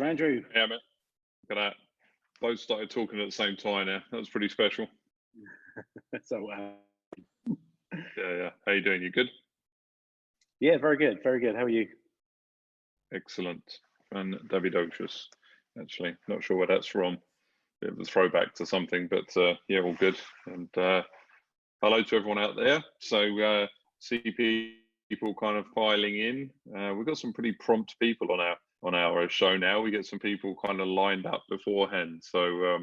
Sir Andrew. Yeah, man. Look at that. Both started talking at the same time now. That was pretty special. So, Yeah. How you doing? You good? yeah, very good. Very good. How are you? Excellent. And Davidocious, actually. Not sure where that's from. Bit of a throwback to something, but yeah, all good. And hello to everyone out there. So see people kind of filing in. We've got some pretty prompt people on our show now. We get some people kind of lined up beforehand. So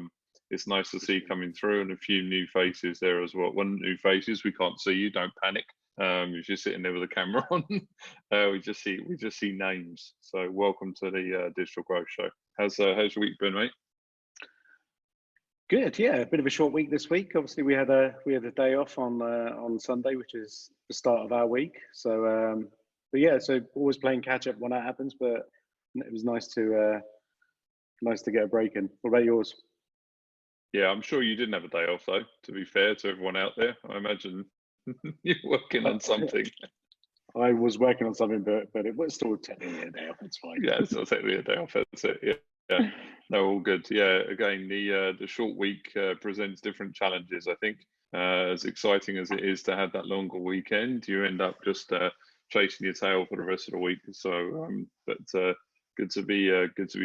it's nice to see coming through, and a few new faces there as well. One new faces, we can't see you, don't panic. You're just sitting there with a camera on. We just see names. So welcome to the Digital Growth Show. How's your week been, mate? Good. Yeah, a bit of a short week this week. Obviously, we had a day off on Sunday, which is the start of our week. So, but yeah, so always playing catch up when that happens. But it was nice to get a break in. What about yours? Yeah, I'm sure you didn't have a day off though. To be fair to everyone out there, I imagine you're working on something. I was working on something, but it was still technically a day off. It's fine. Yeah, it's not technically a day off. That's it. Yeah. No, all good. Yeah, again, the short week presents different challenges. I think as exciting as it is to have that longer weekend, you end up just chasing your tail for the rest of the week. So, but good to be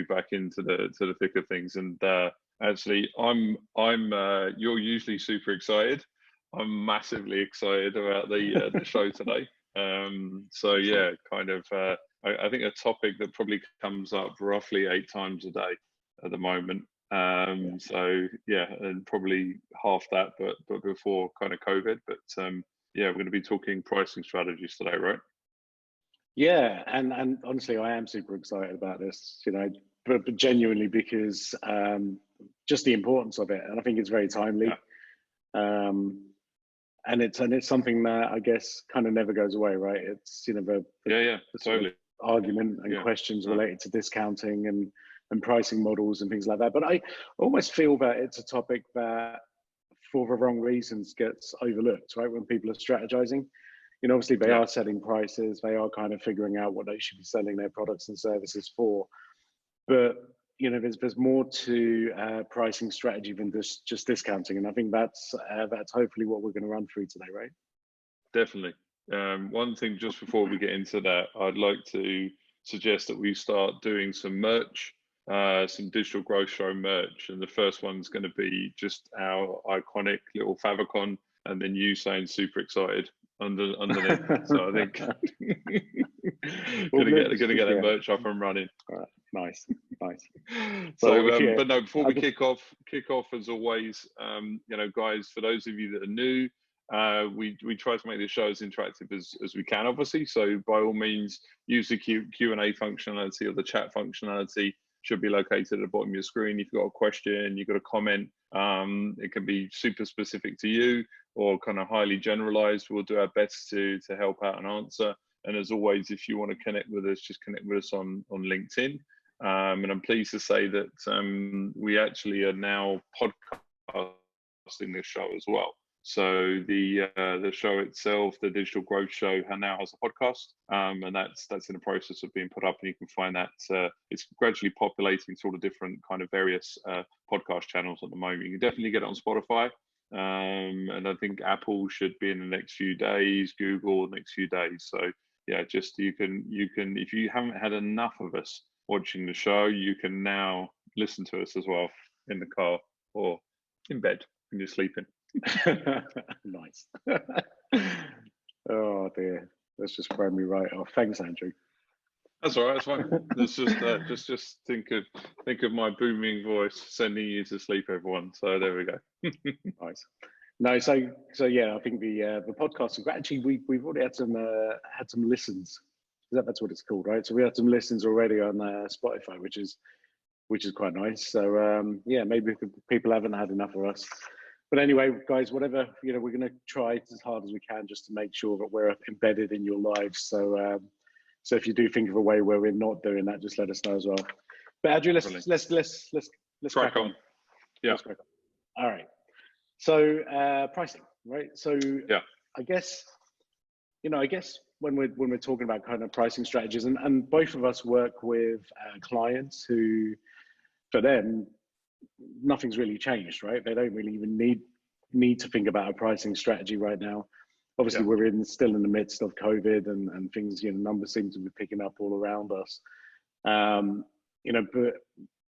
back into the thick of things. And actually, I'm you're usually super excited. I'm massively excited about the show today. So yeah, kind of. I think a topic that probably comes up roughly 8 times a day at the moment. So yeah, and probably half that, but before kind of COVID. But yeah, we're going to be talking pricing strategies today, right? Yeah, and honestly, I am super excited about this. But genuinely because just the importance of it, and I think it's very timely. Yeah. And it's something that I guess kind of never goes away, right? It's the totally argument and questions related to discounting and pricing models and things like that. But I almost feel that it's a topic that, for the wrong reasons, gets overlooked, right? When people are strategizing, obviously they are setting prices, they are kind of figuring out what they should be selling their products and services for. But there's more to pricing strategy than just discounting, and I think that's hopefully what we're going to run through today, right? Definitely. One thing just before we get into that, I'd like to suggest that we start doing some merch, some Digital Growth Show merch, and the first one's going to be just our iconic little favicon, and then you saying super excited underneath. So I think gonna get that merch up and running. All right. Nice. So, but no, before we kick off as always, guys, for those of you that are new, we try to make this show as interactive as we can, obviously. So by all means, use the Q&A functionality or the chat functionality. Should be located at the bottom of your screen. If you've got a question, you've got a comment, it can be super specific to you or kind of highly generalized. We'll do our best to help out and answer. And as always, if you want to connect with us, just connect with us on LinkedIn. And I'm pleased to say that we actually are now podcasting this show as well. So the show itself, the Digital Growth Show, now has a podcast, and that's in the process of being put up, and you can find that it's gradually populating sort of different kind of various podcast channels at the moment. You can definitely get it on Spotify, and I think Apple should be in the next few days, Google the next few days. So yeah, just you can if you haven't had enough of us watching the show, you can now listen to us as well in the car or in bed when you're sleeping. Nice. Oh dear, that's just thrown me right off. Thanks, Andrew. That's all right. That's fine. That's just think of my booming voice sending you to sleep, everyone. So there we go. Nice. No, so yeah, I think the podcast actually we've already had some listens. That's what it's called, right? So we had some listens already on Spotify, which is quite nice. So yeah, maybe people haven't had enough of us. But anyway, guys, whatever, we're going to try as hard as we can just to make sure that we're embedded in your lives. So so if you do think of a way where we're not doing that, just let us know as well. But Andrew, let's crack on. Yeah. Let's crack on. All right. So pricing, right? So yeah, I guess when we're talking about kind of pricing strategies, and both of us work with clients who, for them, nothing's really changed, right? They don't really even need to think about a pricing strategy right now. Obviously, we're still in the midst of COVID, and things, numbers seem to be picking up all around us.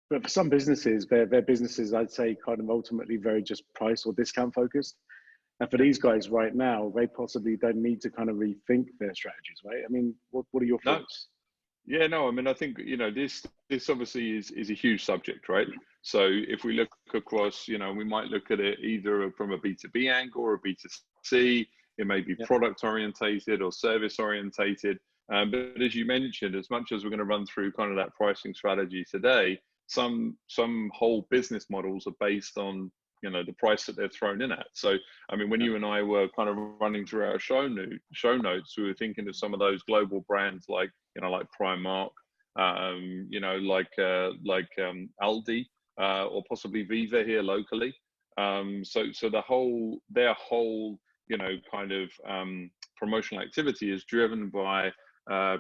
But for some businesses, their businesses, I'd say, kind of ultimately very just price or discount focused. And for these guys right now, they possibly don't need to kind of rethink their strategies, right? I mean, what are your thoughts? Yeah, no, I mean, I think, this obviously is a huge subject, right? So if we look across, we might look at it either from a B2B angle or a B2C. It may be product orientated or service orientated. But as you mentioned, as much as we're going to run through kind of that pricing strategy today, some whole business models are based on, the price that they're thrown in at. So, I mean, when you and I were kind of running through our show notes, we were thinking of some of those global brands like Primark, like Aldi, or possibly Viva here locally. So their whole, kind of promotional activity is driven by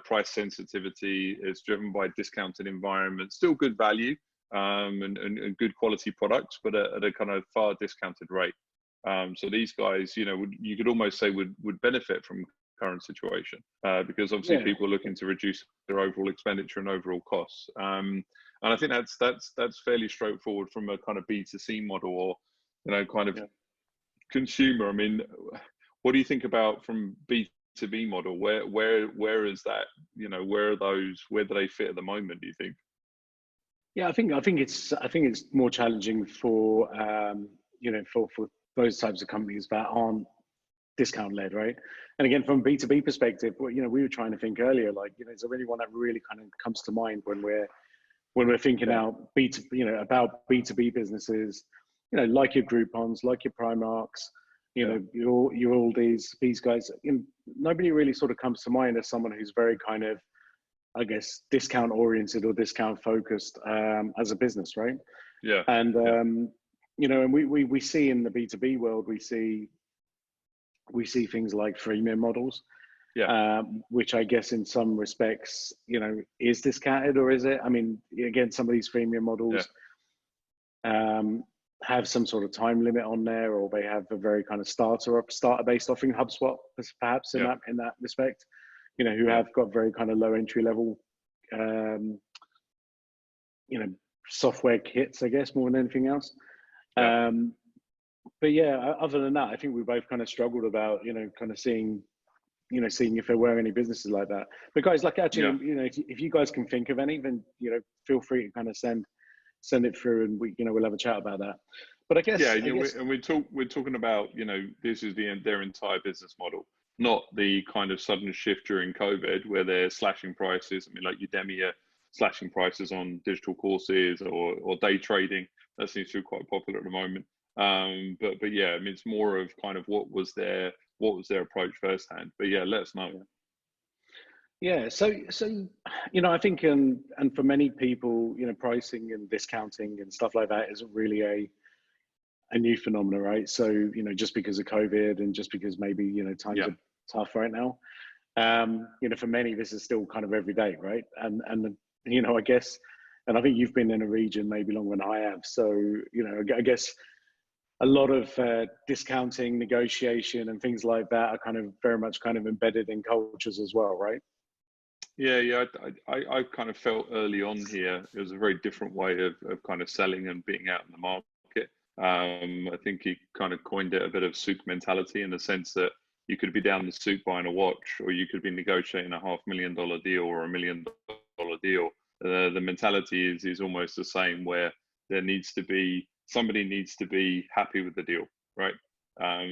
price sensitivity. It's driven by discounted environment, still good value, and good quality products, but at a kind of far discounted rate. So these guys, you could almost say would benefit from current situation, because obviously people are looking to reduce their overall expenditure and overall costs. And I think that's fairly straightforward from a kind of B2C model, or kind of consumer. I mean, what do you think about from B2B model? Where is that? Where do they fit at the moment, do you think? Yeah, I think it's more challenging for for those types of companies that aren't discount led, right? And again, from B2B perspective, we were trying to think earlier, like, is there anyone that really kind of comes to mind when we're thinking out about B2B businesses, like your Groupons, like your Primarks, your Aldi's, these guys. Nobody really sort of comes to mind as someone who's very kind of, I guess, discount oriented or discount focused as a business, right? Yeah. And and we see in the B2B world, we see things like freemium models, which I guess in some respects, is discounted, or is it? I mean, again, some of these freemium models have some sort of time limit on there, or they have a very kind of starter-based offering. HubSpot, perhaps in that respect, who have got very kind of low entry level, software kits, I guess, more than anything else. But yeah, other than that, I think we both kind of struggled about, kind of seeing if there were any businesses like that. But guys, like, actually, if you guys can think of any, then, feel free to kind of send it through, and we'll have a chat about that. But I guess, we're talking about, this is their entire business model, not the kind of sudden shift during COVID where they're slashing prices. I mean, like Udemy are slashing prices on digital courses, or day trading. That seems to be quite popular at the moment. But yeah, I mean, it's more of kind of what was their approach firsthand. But yeah, let us know. Yeah, so I think, and for many people, pricing and discounting and stuff like that isn't really a new phenomenon, right? So just because of COVID, and just because maybe times are tough right now, for many this is still kind of every day, right? And I guess, and I think you've been in a region maybe longer than I have, so I guess a lot of discounting, negotiation, and things like that are kind of very much kind of embedded in cultures as well, right? Yeah. I kind of felt early on here it was a very different way of kind of selling and being out in the market. I think he kind of coined it a bit of souk mentality, in the sense that you could be down the souk buying a watch, or you could be negotiating a $500,000 deal or $1 million deal. The mentality is almost the same, where somebody needs to be happy with the deal, right?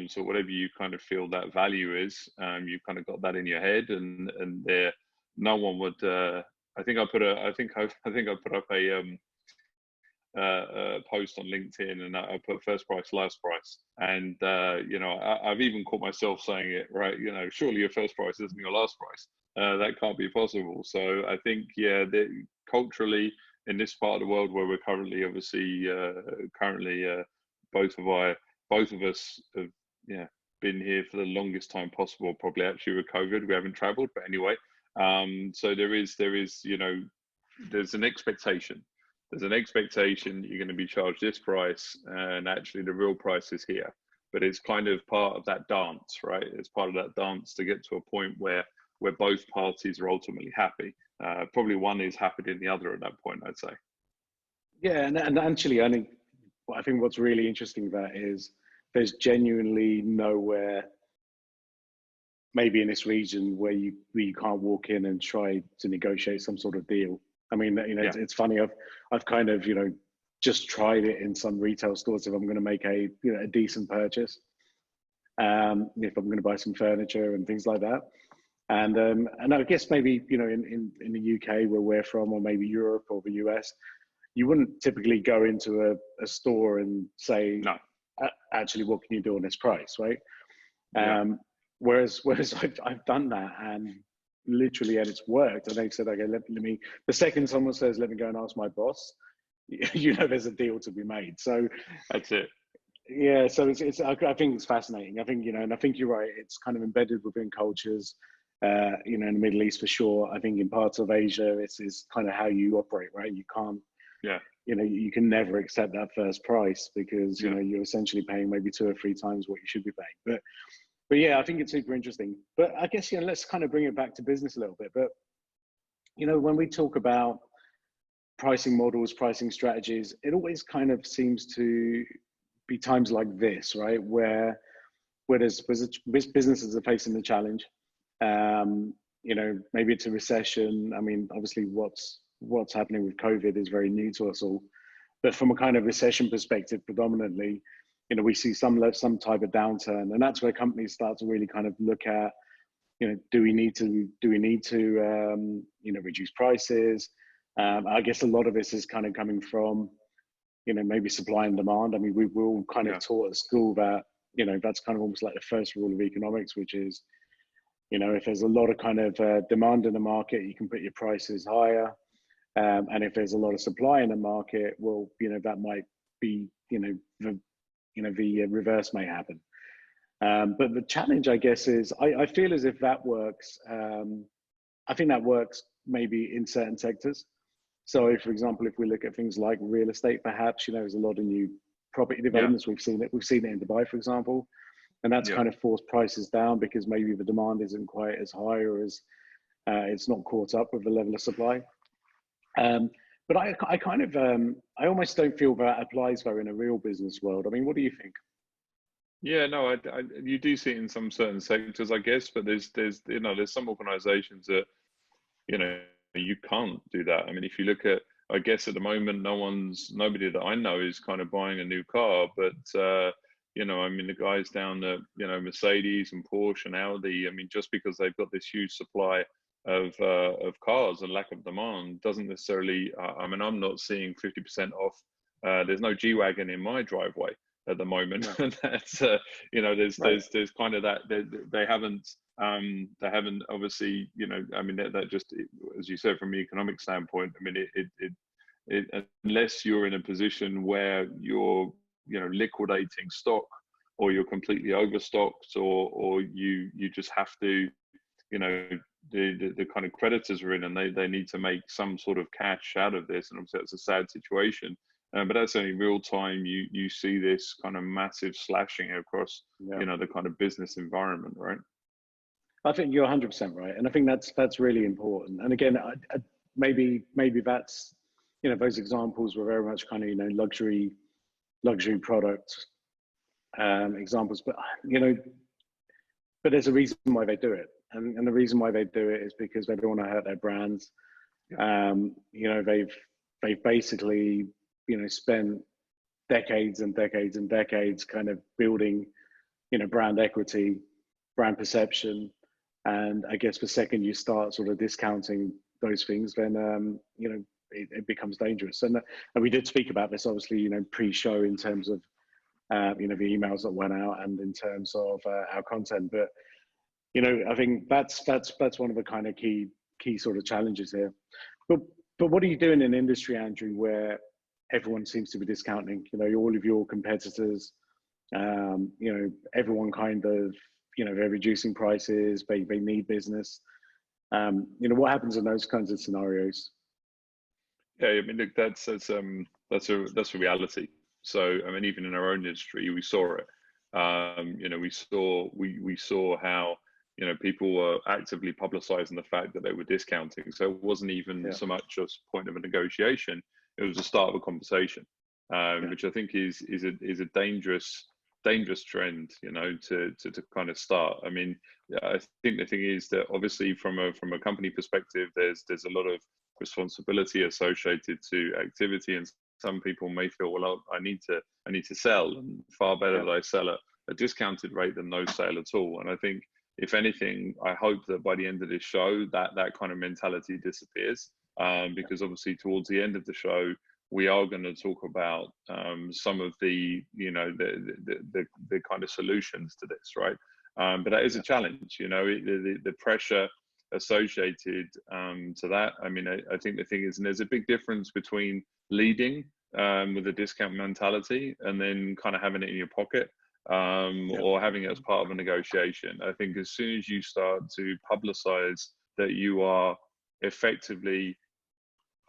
So whatever you kind of feel that value is, you kind of got that in your head, and there, no one would. I think I put up a post on LinkedIn, and I put first price, last price, and I've even caught myself saying it, right? Surely your first price isn't your last price. That can't be possible. So I think, culturally, in this part of the world where we're currently, obviously, both of us have been here for the longest time possible, probably actually with COVID. We haven't traveled, but anyway. So there is, you know, there's an expectation. There's an expectation you're going to be charged this price, and actually the real price is here. But it's kind of part of that dance, right? It's part of that dance to get to a point where both parties are ultimately happy. Probably one is happier than the other at that point, I'd say. Yeah, and actually, I think what's really interesting about it is there's genuinely nowhere, maybe in this region, where you can't walk in and try to negotiate some sort of deal. I mean, you know, it's funny. I've kind of, you know, just tried it in some retail stores if I'm going to make a decent purchase, if I'm going to buy some furniture and things like that. And I guess maybe, you know, in the UK where we're from, or maybe Europe or the US, you wouldn't typically go into a store and say, no, actually, what can you do on this price, right? Whereas I've done that and literally, and it's worked. And they've said, okay, let me. The second someone says, let me go and ask my boss, you know, there's a deal to be made. So that's it. Yeah, so it's I think it's fascinating. I think, you know, and I think you're right. It's kind of embedded within cultures. You know, in the Middle East for sure. I think in parts of Asia, this is kind of how you operate, right? You can't. Yeah. You know, you can never accept that first price because you know you're essentially paying maybe 2 or 3 times what you should be paying. But yeah, I think it's super interesting. But I guess, you know, let's kind of bring it back to business a little bit. But you know, when we talk about pricing models, pricing strategies, it always kind of seems to be times like this, right, where there's businesses are facing the challenge. You know, maybe it's a recession. I mean, obviously, what's happening with COVID is very new to us all. But from a kind of recession perspective, predominantly, you know, we see some type of downturn, and that's where companies start to really kind of look at, you know, do we need to you know, reduce prices? I guess a lot of this is kind of coming from, you know, maybe supply and demand. I mean, we're all kind of taught at school that, you know, that's kind of almost like the first rule of economics, which is, you know, if there's a lot of kind of demand in the market, you can put your prices higher. And if there's a lot of supply in the market, well, you know, that might be, you know, the reverse may happen. But the challenge, I guess, is I feel as if that works. I think that works maybe in certain sectors. So, for example, if we look at things like real estate, perhaps, you know, there's a lot of new property developments. We've seen it in Dubai, for example, and that's kind of forced prices down because maybe the demand isn't quite as high, or as it's not caught up with the level of supply. But I kind of I almost don't feel that applies though in a real business world. I mean, what do you think? Yeah, no, you do see it in some certain sectors, I guess, but there's you know, there's some organisations that, you know, you can't do that. I mean, if you look at, I guess at the moment, nobody that I know is kind of buying a new car, but you know, I mean, the guys down at, you know, Mercedes and Porsche and Audi, I mean, just because they've got this huge supply of cars and lack of demand doesn't necessarily, I mean, I'm not seeing 50% off. There's no G-Wagon in my driveway at the moment. Yeah. And that's, you know, there's kind of that, they haven't obviously, you know, I mean, that just, as you said, from an economic standpoint, I mean, it unless you're in a position where you're, you know, liquidating stock, or you're completely overstocked, or you just have to, you know, the kind of creditors are in, and they need to make some sort of cash out of this, and obviously it's a sad situation. But that's only real time. You see this kind of massive slashing across, you know, the kind of business environment, right? I think you're 100% right, and I think that's really important. And again, maybe that's, you know, those examples were very much kind of, you know, luxury product examples, but you know, but there's a reason why they do it, and the reason why they do it is because they don't want to hurt their brands. You know, they've basically, you know, spent decades and decades and decades kind of building, you know, brand equity, brand perception. And I guess the second you start sort of discounting those things, then, you know, it becomes dangerous. And we did speak about this, obviously, you know, pre-show in terms of, you know, the emails that went out and in terms of our content. But, you know, I think that's one of the kind of key sort of challenges here. But what do you do in an industry, Andrew, where everyone seems to be discounting? You know, all of your competitors You know, everyone kind of, you know, they're reducing prices, they need business. You know, what happens in those kinds of scenarios? Yeah, I mean, look, that's a reality. So, I mean, even in our own industry, we saw it. You know, we saw how, you know, people were actively publicizing the fact that they were discounting. So it wasn't even so much a point of a negotiation; it was the start of a conversation, which I think is a dangerous trend, you know, to kind of start. I mean, I think the thing is that obviously from a company perspective, there's a lot of responsibility associated to activity, and some people may feel, well, I need to sell, and far better that I sell at a discounted rate than no sale at all. And I think, if anything, I hope that by the end of this show that kind of mentality disappears, because obviously towards the end of the show we are going to talk about some of the, you know, the kind of solutions to this, right? But that is a challenge, you know, the pressure associated to that. I mean, I think the thing is, and there's a big difference between leading with a discount mentality and then kind of having it in your pocket, or having it as part of a negotiation. I think as soon as you start to publicize that you are effectively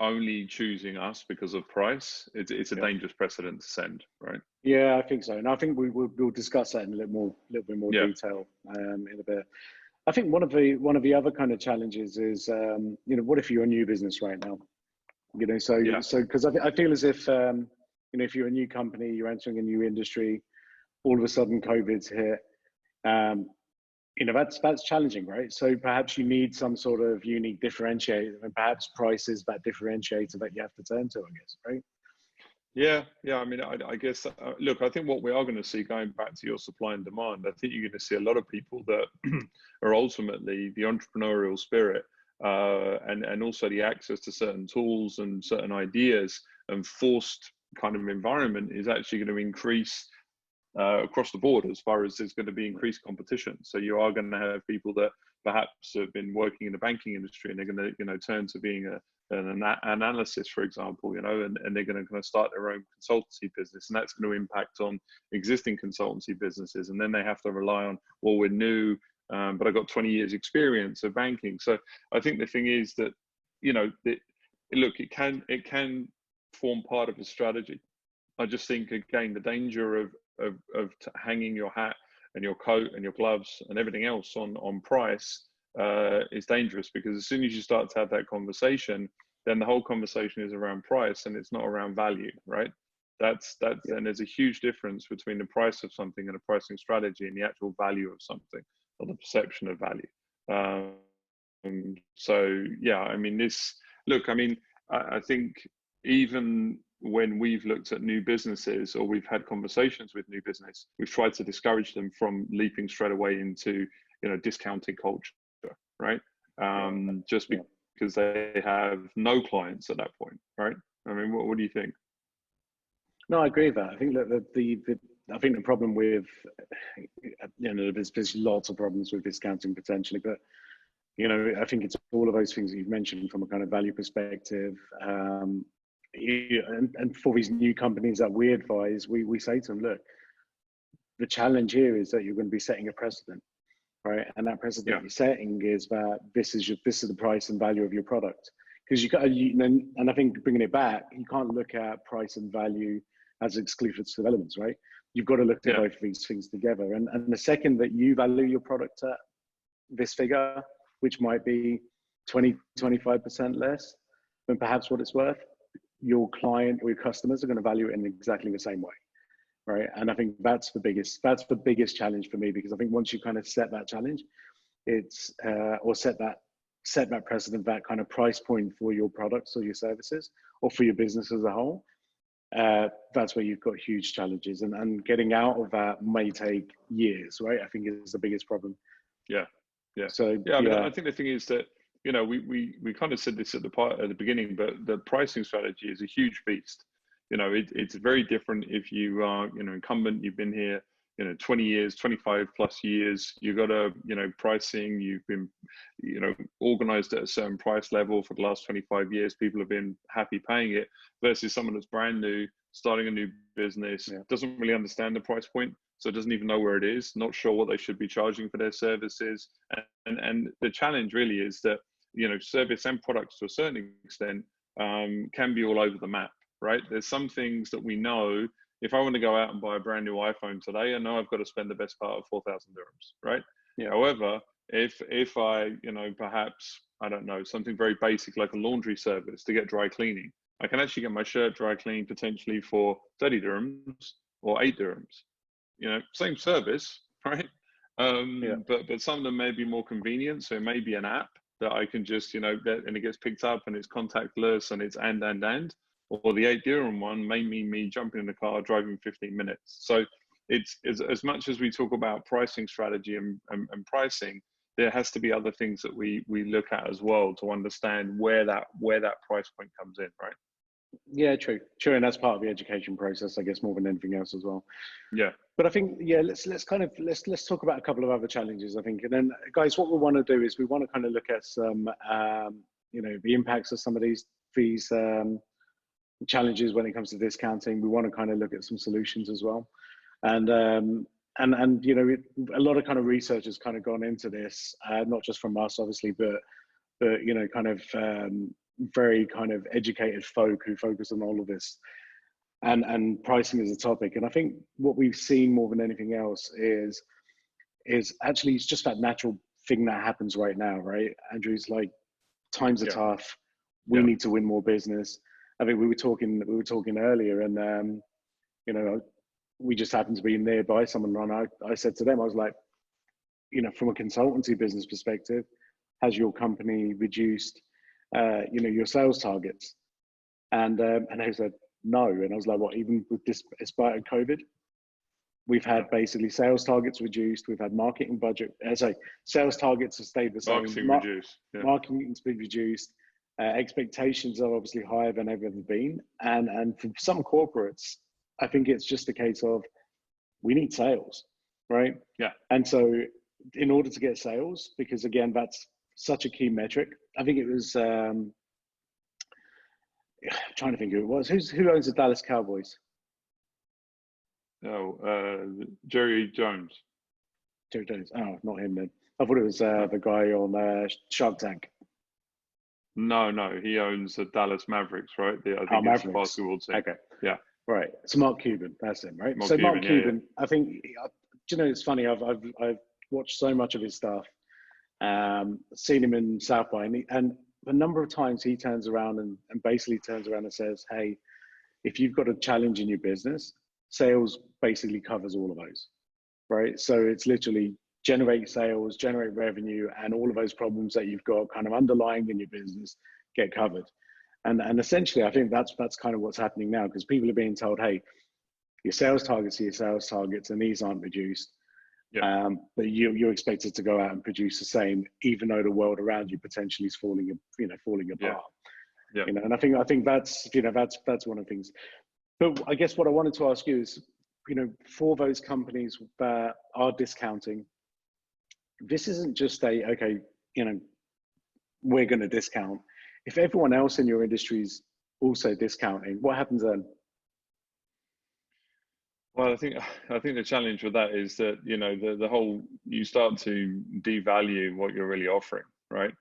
only choosing us because of price, it's a dangerous precedent to send, right? Yeah, I think so, and I think we'll discuss that in a little bit more detail in a bit. I think one of the other kind of challenges is, you know, what if you're a new business right now? You know, so because I feel as if, you know, if you're a new company, you're entering a new industry, all of a sudden COVID's hit, you know, that's challenging, right? So perhaps you need some sort of unique differentiator, and perhaps price is that differentiator that you have to turn to, I guess, right? Yeah. I mean, I guess, look, I think what we are going to see, going back to your supply and demand, I think you're going to see a lot of people that are ultimately the entrepreneurial spirit, and also the access to certain tools and certain ideas and forced kind of environment is actually going to increase across the board, as far as there's going to be increased competition. So you are going to have people that perhaps have been working in the banking industry, and they're going to, you know, turn to being an analyst, for example, you know, and they're going to kind of start their own consultancy business, and that's going to impact on existing consultancy businesses. And then they have to rely on, well, we're new, but I've got 20 years experience of banking. So I think the thing is that, you know, look, it can form part of a strategy. I just think, again, the danger of hanging your hat and your coat and your gloves and everything else on price is dangerous, because as soon as you start to have that conversation, then the whole conversation is around price and it's not around value, right? And there's a huge difference between the price of something and a pricing strategy and the actual value of something, or the perception of value. So yeah, I mean, I think even when we've looked at new businesses, or we've had conversations with new business, we've tried to discourage them from leaping straight away into, you know, discounting culture, right? Just because they have no clients at that point, right? I mean, what do you think? No, I agree with that. I think that I think the problem with, you know, there's lots of problems with discounting potentially, but, you know, I think it's all of those things that you've mentioned from a kind of value perspective. And for these new companies that we advise, we say to them, look, the challenge here is that you're going to be setting a precedent, right? And that precedent you're setting is that this is the price and value of your product. Because and I think bringing it back, you can't look at price and value as exclusive elements, right? You've got to look at both of these things together. And the second that you value your product at this figure, which might be 20-25% less than perhaps what it's worth, your client or your customers are going to value it in exactly the same way, right? And I think that's the biggest challenge for me, because I think once you kind of set that challenge, it's or set that precedent, that kind of price point for your products or your services or for your business as a whole, that's where you've got huge challenges, and getting out of that may take years, right? I think is the biggest problem. Yeah. So I mean, I think the thing is that, you know, we kind of said this at the beginning, but the pricing strategy is a huge beast. You know, it's very different if you are, you know, incumbent, you've been here, you know, 20 years, 25 plus years, you've got a, you know, pricing, you've been, you know, organized at a certain price level for the last 25 years, people have been happy paying it, versus someone that's brand new, starting a new business, doesn't really understand the price point. so it doesn't even know where it is, not sure what they should be charging for their services. And the challenge really is that, you know, service and products to a certain extent can be all over the map, right? There's some things that we know, if I want to go out and buy a brand new iPhone today, I know I've got to spend the best part of 4,000 dirhams, right? Yeah. However, if I, you know, perhaps, I don't know, something very basic like a laundry service to get dry cleaning, I can actually get my shirt dry cleaned potentially for 30 dirhams or 8 dirhams. You know, same service, right? But some of them may be more convenient. So it may be an app that I can just, you know, and it gets picked up and it's contactless and it's and. Or the 8 dirham one may mean me jumping in the car, driving 15 minutes. So it's as much as we talk about pricing strategy and pricing, there has to be other things that we look at as well to understand where that price point comes in, right? Yeah, true, and that's part of the education process, I guess, more than anything else as well. Yeah, but I think, yeah, let's talk about a couple of other challenges, I think, and then, guys, what we want to do is we want to kind of look at some, you know, the impacts of some of these challenges when it comes to discounting. We want to kind of look at some solutions as well, and you know, a lot of kind of research has kind of gone into this, not just from us, obviously, but you know, kind of very kind of educated folk who focus on all of this, and pricing is a topic. And I think what we've seen more than anything else is actually it's just that natural thing that happens right now, right? Andrew's like, times are tough. We need to win more business. I think we were talking earlier, and you know, we just happened to be nearby someone, and I said to them, I was like, you know, from a consultancy business perspective, has your company reduced, you know, your sales targets? And they said no, and I was like, what? Even with this, despite COVID, we've had basically sales targets reduced. We've had marketing budget, sales targets have stayed the same. Marketing's been reduced. Expectations are obviously higher than they've ever been, and for some corporates, I think it's just a case of we need sales, right? Yeah. And so, in order to get sales, because again, that's such a key metric. I think it was trying to think who it was. Who owns the Dallas Cowboys? Jerry Jones. Jerry Jones. Oh, not him then. I thought it was the guy on Shark Tank. No, he owns the Dallas Mavericks, right? I think it's Mavericks. The basketball team. Okay. Yeah. Right. So Mark Cuban, that's him, right? Mark Cuban, I think, you know, it's funny. I've watched so much of his stuff, seen him in South by, and the number of times he turns around and basically turns around and says, hey, if you've got a challenge in your business, sales basically covers all of those, right? So it's literally generate sales, generate revenue, and all of those problems that you've got kind of underlying in your business get covered. And essentially, I think that's kind of what's happening now, because people are being told, hey, your sales targets are your sales targets, and these aren't reduced. Yeah. But you're expected to go out and produce the same, even though the world around you potentially is falling apart. Yeah. You know, and I think that's, you know, that's one of the things. But I guess what I wanted to ask you is, you know, for those companies that are discounting, this isn't just okay, you know, we're going to discount. If everyone else in your industry is also discounting, what happens then? Well, I think the challenge with that is that, you know, the whole, you start to devalue what you're really offering, right?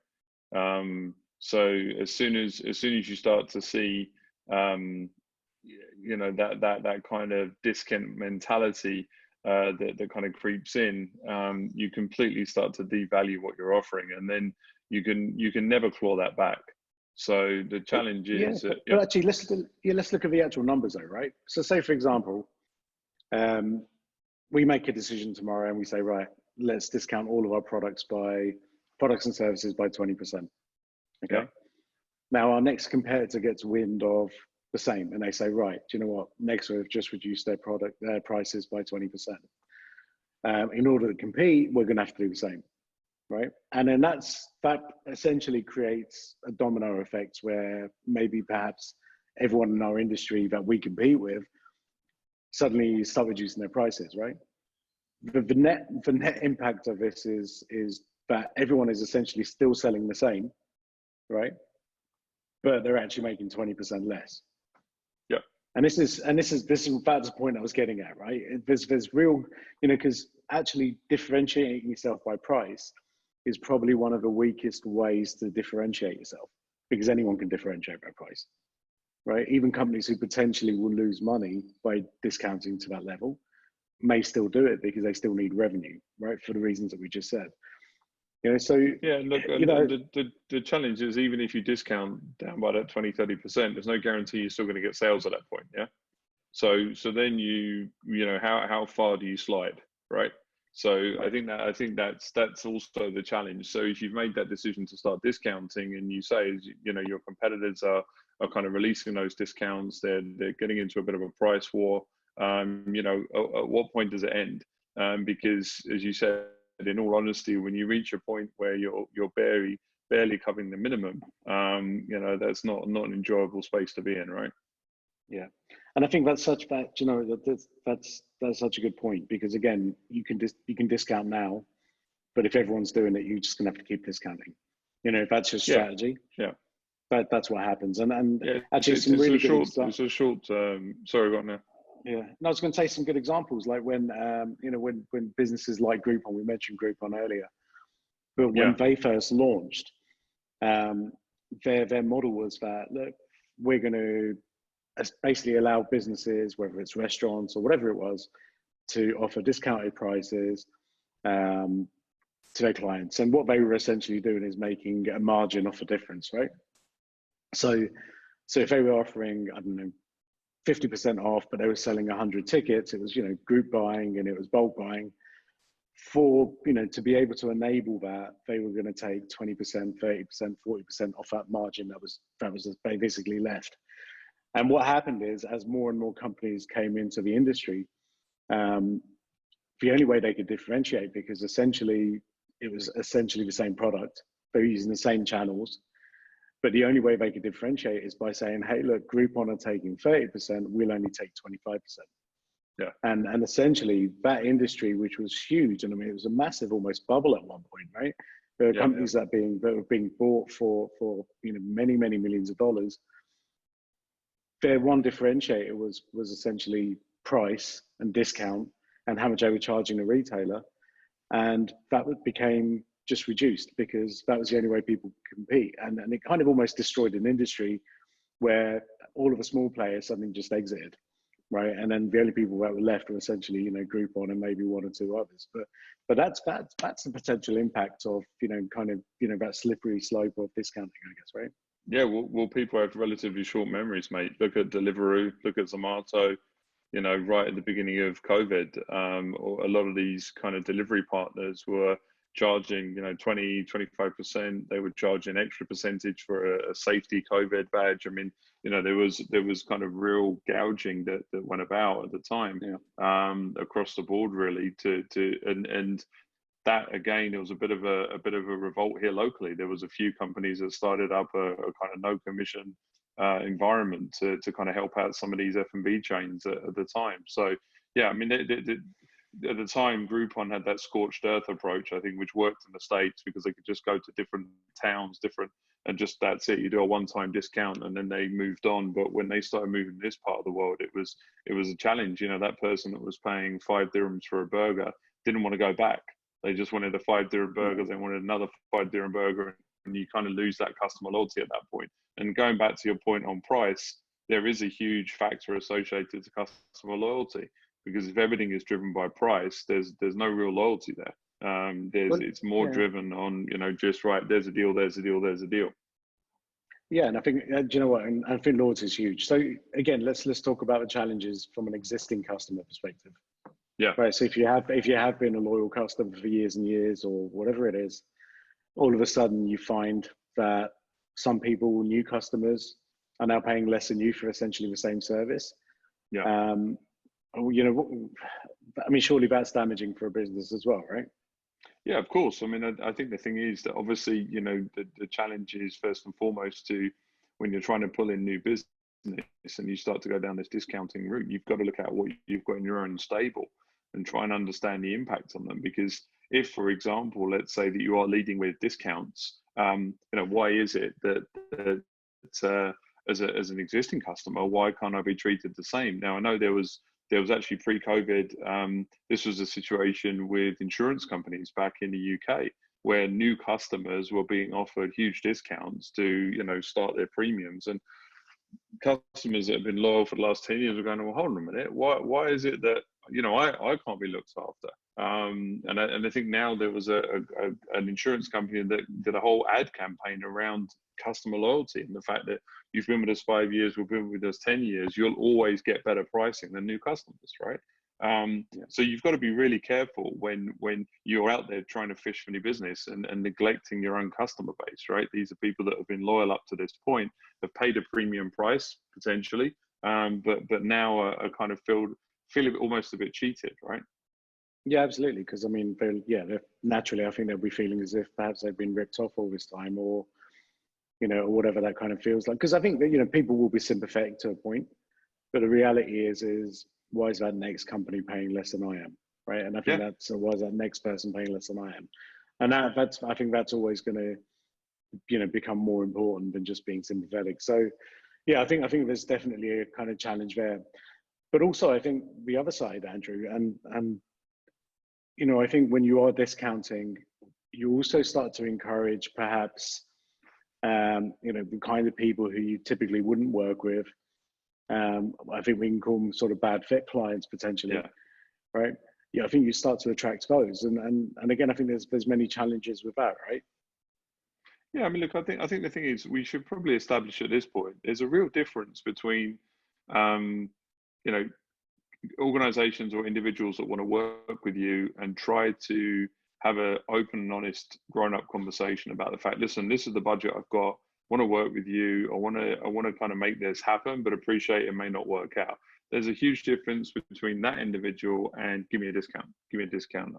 So as soon as you start to see, you know, that kind of discount mentality that kind of creeps in, you completely start to devalue what you're offering, and then you can never claw that back. So the challenge is, but actually, let's look at the actual numbers though, right? So say, for example, we make a decision tomorrow and we say, right, let's discount all of our products and services by 20%. Okay. Yeah. Now our next competitor gets wind of the same, and they say, right, do you know what? Nexa have just reduced their prices by 20%. In order to compete, we're going to have to do the same, right? And then that essentially creates a domino effect where maybe perhaps everyone in our industry that we compete with suddenly start reducing their prices, right? The net impact of this is that everyone is essentially still selling the same, right? But they're actually making 20% less. Yeah. And this is that's the point I was getting at, right? There's real, because actually differentiating yourself by price is probably one of the weakest ways to differentiate yourself, because anyone can differentiate by price, right? Even companies who potentially will lose money by discounting to that level may still do it because they still need revenue, right? For the reasons that we just said. So yeah, look, the challenge is, even if you discount down by that 20-30%, there's no guarantee you're still going to get sales at that point. Yeah. So then how far do you slide, right? So I think that's also the challenge. So if you've made that decision to start discounting, and you say, your competitors are kind of releasing those discounts, they're getting into a bit of a price war. At what point does it end? Because, as you said, in all honesty, when you reach a point where you're barely covering the minimum, that's not an enjoyable space to be in, right? Yeah, and I think that's such that's such a good point, because again, you can discount now, but if everyone's doing it, you're just gonna have to keep discounting. If that's your strategy, that's what happens. And yeah, actually, some really good examples. It's a short. Sorry, go on now. Yeah, no, I was going to say some good examples, like when when businesses like Groupon, we mentioned Groupon earlier, but when they first launched, their model was that, look, we're going to basically allow businesses, whether it's restaurants or whatever it was, to offer discounted prices to their clients. And what they were essentially doing is making a margin off a difference, right? So if they were offering, I don't know, 50% off, but they were selling 100 tickets, it was, group buying and it was bulk buying. For, to be able to enable that, they were going to take 20%, 30%, 40% off that margin that was basically left. And what happened is, as more and more companies came into the industry, the only way they could differentiate, because essentially it was essentially the same product, they were using the same channels, but the only way they could differentiate is by saying, hey, look, Groupon are taking 30%, we'll only take 25%. Yeah. And essentially that industry, which was huge, and I mean, it was a massive almost bubble at one point, right? There are companies that were being bought for many, many millions of dollars. Their one differentiator was essentially price and discount and how much they were charging the retailer. And that became just reduced, because that was the only way people could compete. And it kind of almost destroyed an industry where all of the small players suddenly just exited, right? And then the only people that were left were essentially, Groupon and maybe one or two others. But that's the potential impact of, that slippery slope of discounting, I guess, right? Yeah, well, people have relatively short memories, mate. Look at Deliveroo, look at Zomato. Right at the beginning of COVID, a lot of these kind of delivery partners were charging 20-25%. They would charge an extra percentage for a safety COVID badge. I mean, there was kind of real gouging that went about at the time, across the board, really. And that, again, there was a bit of a revolt here locally. There was a few companies that started up a kind of no commission environment to kind of help out some of these F&B chains at the time. So yeah, I mean, at the time, Groupon had that scorched earth approach, I think, which worked in the States, because they could just go to different towns, and just that's it. You do a one-time discount, and then they moved on. But when they started moving this part of the world, it was a challenge. That person that was paying 5 dirhams for a burger didn't want to go back. They just wanted a 5 dirham burger. They wanted another 5 dirham burger, and you kind of lose that customer loyalty at that point. And going back to your point on price, there is a huge factor associated to customer loyalty, because if everything is driven by price, there's no real loyalty there. It's more driven on, just right, there's a deal, there's a deal, there's a deal. Yeah, and I think, do you know what? And I think loyalty is huge. So again, let's talk about the challenges from an existing customer perspective. Yeah. Right. So if you have been a loyal customer for years and years, or whatever it is, all of a sudden you find that some people, new customers, are now paying less than you for essentially the same service. Yeah. I mean, surely that's damaging for a business as well, right? Yeah, of course. I mean, I think the thing is that obviously, the challenge is first and foremost when you're trying to pull in new business and you start to go down this discounting route, you've got to look at what you've got in your own stable and try and understand the impact on them. Because if, for example, let's say that you are leading with discounts, why is it that as an existing customer, why can't I be treated the same? Now I know there was actually pre-COVID, this was a situation with insurance companies back in the UK where new customers were being offered huge discounts to start their premiums, and customers that have been loyal for the last 10 years are going, well, hold on a minute, why is it that I can't be looked after? And I think now there was an insurance company that did a whole ad campaign around customer loyalty and the fact that you've been with us 5 years, we've been with us 10 years, you'll always get better pricing than new customers, right? So you've got to be really careful when you're out there trying to fish for new business and neglecting your own customer base, right? These are people that have been loyal up to this point, have paid a premium price potentially, but now are kind of feel almost a bit cheated, right? Yeah, absolutely. Because I mean, naturally, I think they'll be feeling as if perhaps they've been ripped off all this time, or or whatever that kind of feels like. Because I think that people will be sympathetic to a point, but the reality is why is that next company paying less than I am, right? And I think that's why is that next person paying less than I am, and I think that's always going to become more important than just being sympathetic. So yeah, I think there's definitely a kind of challenge there, but also I think the other side, Andrew, and I think when you are discounting, you also start to encourage perhaps the kind of people who you typically wouldn't work with. I think we can call them sort of bad fit clients potentially, right? Yeah, I think you start to attract those, and again, I think there's many challenges with that, right? Yeah, I mean, look, I think the thing is we should probably establish at this point there's a real difference between, organizations or individuals that want to work with you and try to have an open and honest grown-up conversation about the fact, listen, this is the budget I've got, want to work with you, I want to kind of make this happen, but appreciate it may not work out. There's a huge difference between that individual and give me a discount.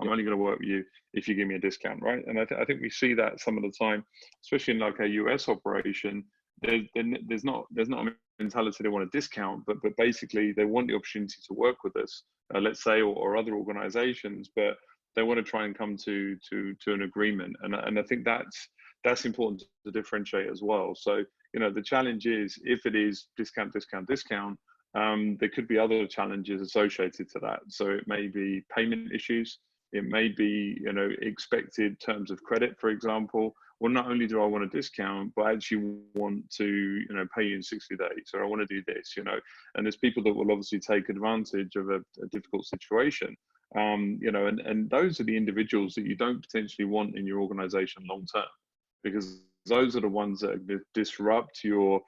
I'm only going to work with you if you give me a discount, right? And I think we see that some of the time, especially in like a US operation. There's not a mentality they want a discount, but basically they want the opportunity to work with us, let's say, or other organizations, but they want to try and come to an agreement. And I think that's important to differentiate as well. So, the challenge is if it is discount, there could be other challenges associated to that. So it may be payment issues. It may be, expected terms of credit, for example. Well, not only do I want a discount, but I actually want to, pay you in 60 days, or I want to do this, and there's people that will obviously take advantage of a difficult situation. And those are the individuals that you don't potentially want in your organization long term, because those are the ones that disrupt your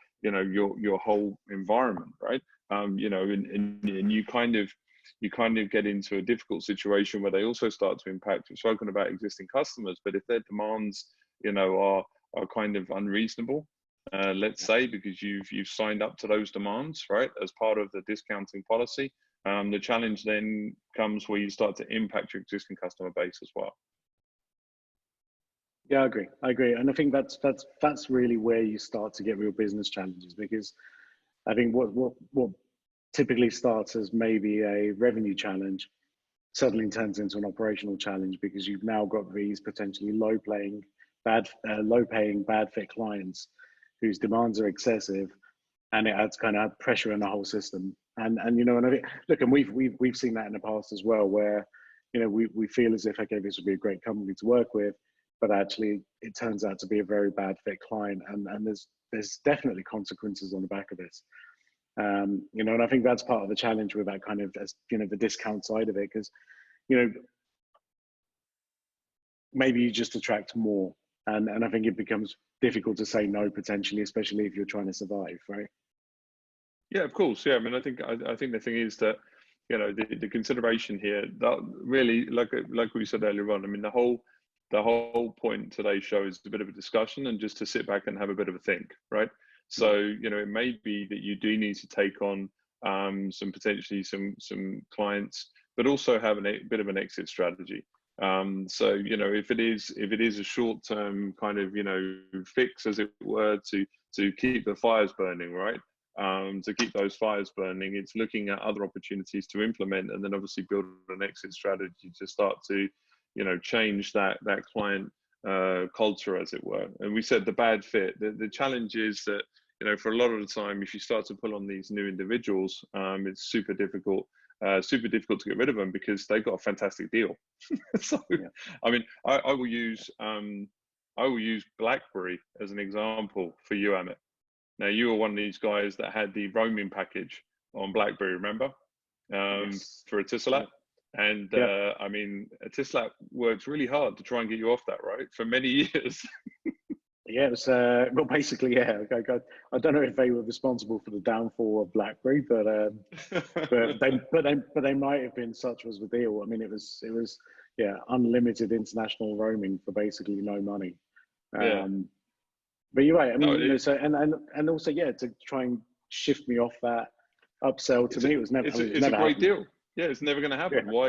whole environment, right? And you kind of get into a difficult situation where they also start to impact. We've spoken about existing customers, but if their demands, are kind of unreasonable, let's say, because you've signed up to those demands, right, as part of the discounting policy, the challenge then comes where you start to impact your existing customer base as well. Yeah, I agree, and I think that's really where you start to get real business challenges, because I think what typically starts as maybe a revenue challenge suddenly turns into an operational challenge, because you've now got these potentially low-paying, bad fit clients whose demands are excessive, and it adds kind of pressure in the whole system. And I think, look, and we've seen that in the past as well, where we feel as if, okay, this would be a great company to work with, but actually it turns out to be a very bad fit client, and there's definitely consequences on the back of this. And I think that's part of the challenge with that kind of, the discount side of it, because maybe you just attract more, and I think it becomes difficult to say no potentially, especially if you're trying to survive, right? Yeah, of course. Yeah, I mean, I think the thing is that the consideration here, that really, like we said earlier on, I mean, the whole point today's show is a bit of a discussion and just to sit back and have a bit of a think, right? So it may be that you do need to take on some clients, but also have a bit of an exit strategy. So if it is a short-term kind of fix, as it were, to keep the fires burning, right? To keep those fires burning, it's looking at other opportunities to implement, and then obviously build an exit strategy to start to change that client culture, as it were. And we said the bad fit. The challenge is that for a lot of the time, if you start to pull on these new individuals, it's super difficult to get rid of them because they've got a fantastic deal. So, yeah. I mean, I will use BlackBerry as an example for you, Amit. Now, you were one of these guys that had the roaming package on BlackBerry, remember? Yes. For Etisalat. And I mean, Etisalat worked really hard to try and get you off that, right? For many years. Yeah, it was, well, basically, yeah. I don't know if they were responsible for the downfall of BlackBerry, but they might have been. Such was the deal. I mean, it was unlimited international roaming for basically no money. But you're right. I mean, so and also to try and shift me off that upsell to me, it was never. It's a great deal. Yeah, it's never going to happen. Yeah. Why?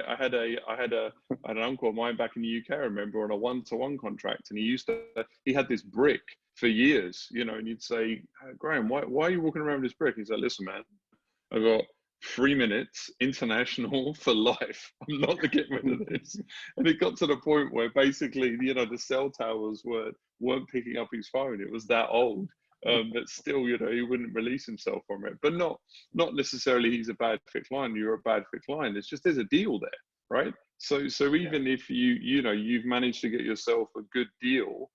I had an uncle of mine back in the UK. I remember on a 1-to-1 contract, and he had this brick for years. And you'd say, Graham, why are you walking around with this brick? He's like, listen, man, I got 3 minutes international for life. I'm not going to get rid of this. And it got to the point where basically, the cell towers weren't picking up his phone. It was that old. But still, he wouldn't release himself from it. But not necessarily he's a bad fit client. You're a bad fit client. It's just there's a deal there, right? So even if you've managed to get yourself a good deal,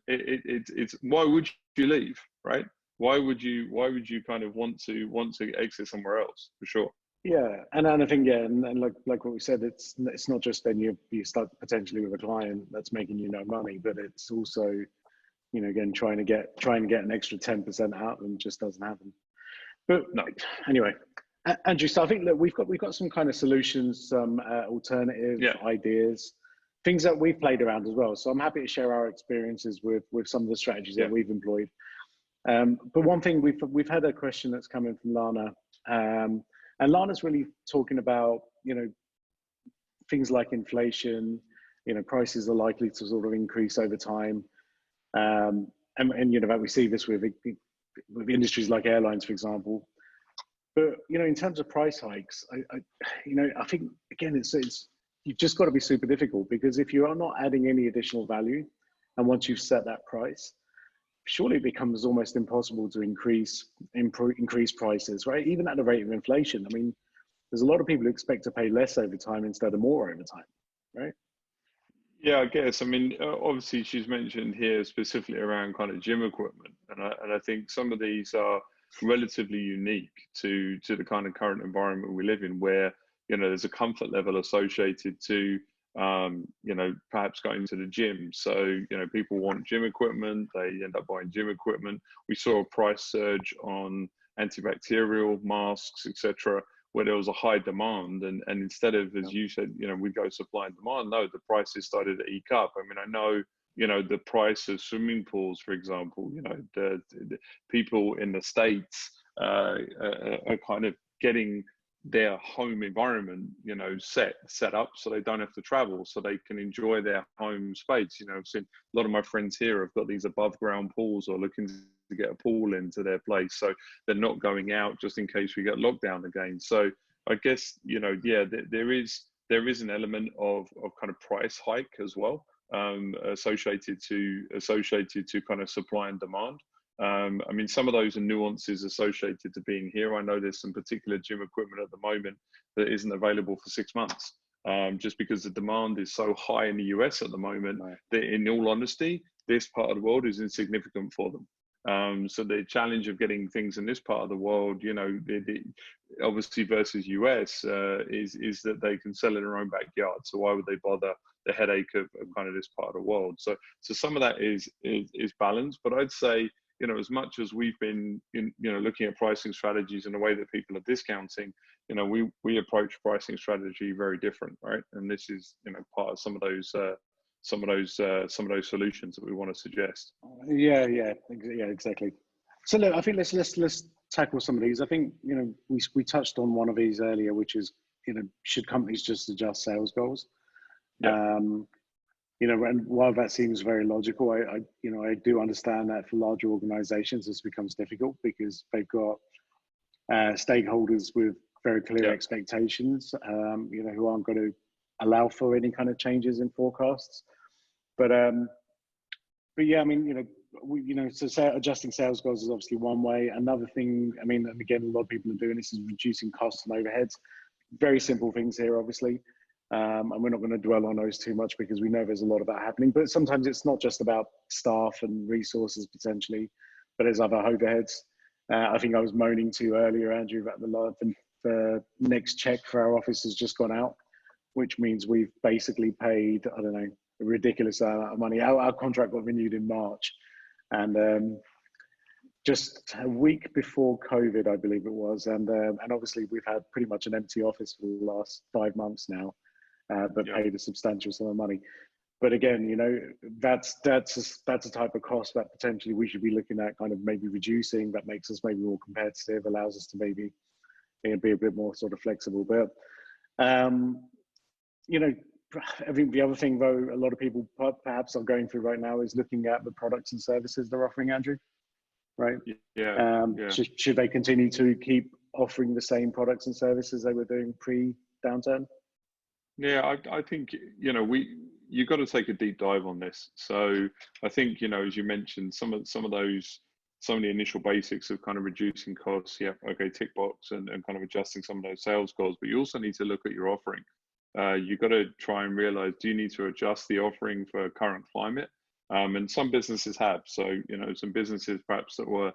it's why would you leave, right? Why would you kind of want to exit somewhere else, for sure? Yeah, and I think and like what we said, it's not just then you start potentially with a client that's making you no money, but it's also again, trying to get an extra 10% out of them just doesn't happen. But no, anyway, Andrew, so I think that we've got some kind of solutions, some alternative ideas, things that we've played around as well. So I'm happy to share our experiences with some of the strategies that we've employed. But one thing we've had a question that's come in from Lana, and Lana's really talking about things like inflation. Prices are likely to sort of increase over time. And that we see this with industries like airlines, for example. But in terms of price hikes, I think again it's you've just got to be super difficult, because if you are not adding any additional value, and once you've set that price, surely it becomes almost impossible to increase prices, right? Even at the rate of inflation. I mean, there's a lot of people who expect to pay less over time instead of more over time, right? Yeah, I guess. I mean, obviously, she's mentioned here specifically around kind of gym equipment, and I think some of these are relatively unique to the kind of current environment we live in, where there's a comfort level associated to perhaps going to the gym. So people want gym equipment, they end up buying gym equipment. We saw a price surge on antibacterial masks, etc., where there was a high demand, and instead of, as you said, we go supply and demand, no, the prices started to eke up. I mean, I know, the price of swimming pools, for example, the people in the States are kind of getting their home environment, set up so they don't have to travel, so they can enjoy their home space. I've seen a lot of my friends here have got these above ground pools or looking to get a pool into their place, so they're not going out just in case we get locked down again. So I guess there is an element of kind of price hike as well, associated to kind of supply and demand. I mean, some of those are nuances associated to being here. I know there's some particular gym equipment at the moment that isn't available for 6 months, just because the demand is so high in the US at the moment, right, that in all honesty, this part of the world is insignificant for them. So the challenge of getting things in this part of the world, obviously versus US, is that they can sell in their own backyard. So why would they bother the headache of kind of this part of the world? So some of that is balanced, but I'd say, as much as we've been looking at pricing strategies and the way that people are discounting, we approach pricing strategy very different, right? And this is part of some of those solutions that we want to suggest. Yeah, exactly. So look, I think let's tackle some of these. I think we touched on one of these earlier, which is should companies just adjust sales goals? Yeah. And while that seems very logical, I do understand that for larger organizations this becomes difficult because they've got stakeholders with very clear expectations, who aren't going to allow for any kind of changes in forecasts. But yeah, I mean, so adjusting sales goals is obviously one way. Another thing, I mean, and again, a lot of people are doing this, is reducing costs and overheads. Very simple things here, obviously. And we're not going to dwell on those too much because we know there's a lot of that happening. But sometimes it's not just about staff and resources potentially, but there's other overheads. I think I was moaning to you earlier, Andrew, that the next check for our office has just gone out, which means we've basically paid, I don't know, a ridiculous amount of money. Our contract got renewed in March, and just a week before COVID, I believe it was, and obviously we've had pretty much an empty office for the last 5 months now, but paid a substantial sum of money. But again, that's a type of cost that potentially we should be looking at, kind of maybe reducing. That makes us maybe more competitive, allows us to maybe be a bit more sort of flexible. But I think the other thing, though, a lot of people perhaps are going through right now is looking at the products and services they're offering, Andrew. Right? Yeah. Should they continue to keep offering the same products and services they were doing pre-downturn? Yeah, I think you've got to take a deep dive on this. So I think as you mentioned, some of the initial basics of kind of reducing costs. Yeah, okay, tick box and kind of adjusting some of those sales goals. But you also need to look at your offering. You've got to try and realize, do you need to adjust the offering for current climate? And some businesses have. So some businesses perhaps that were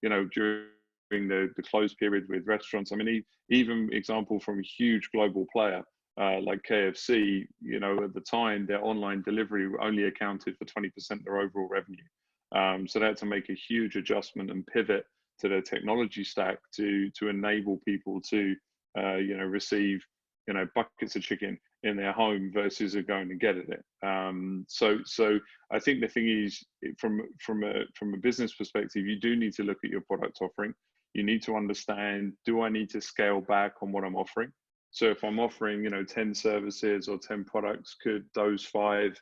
during the closed period with restaurants. I mean, even example from a huge global player. Like KFC, at the time, their online delivery only accounted for 20% of their overall revenue. So they had to make a huge adjustment and pivot to their technology stack to enable people to, receive, buckets of chicken in their home versus going to get it. So I think the thing is, from a business perspective, you do need to look at your product offering. You need to understand, do I need to scale back on what I'm offering? So if I'm offering, 10 services or 10 products, could those 5,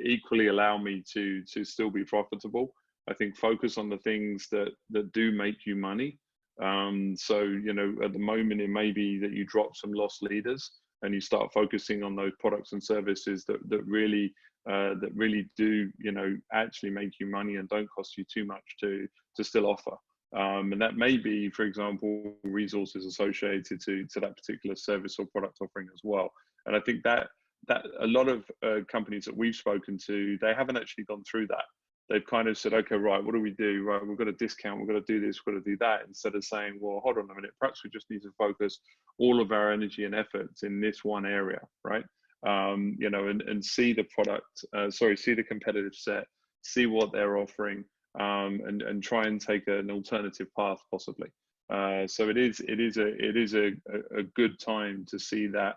equally allow me to still be profitable? I think focus on the things that do make you money. So, at the moment, it may be that you drop some lost leaders and you start focusing on those products and services that really do, actually make you money and don't cost you too much to still offer. And that may be, for example, resources associated to that particular service or product offering as well. And I think that a lot of companies that we've spoken to, they haven't actually gone through that. They've kind of said, okay, right, what do we do? Right, we've got a discount, we've got to do this, we've got to do that, instead of saying, well, hold on a minute, perhaps we just need to focus all of our energy and efforts in this one area, right? And see the product, see the competitive set, see what they're offering, and try and take an alternative path possibly. So it is a good time to see that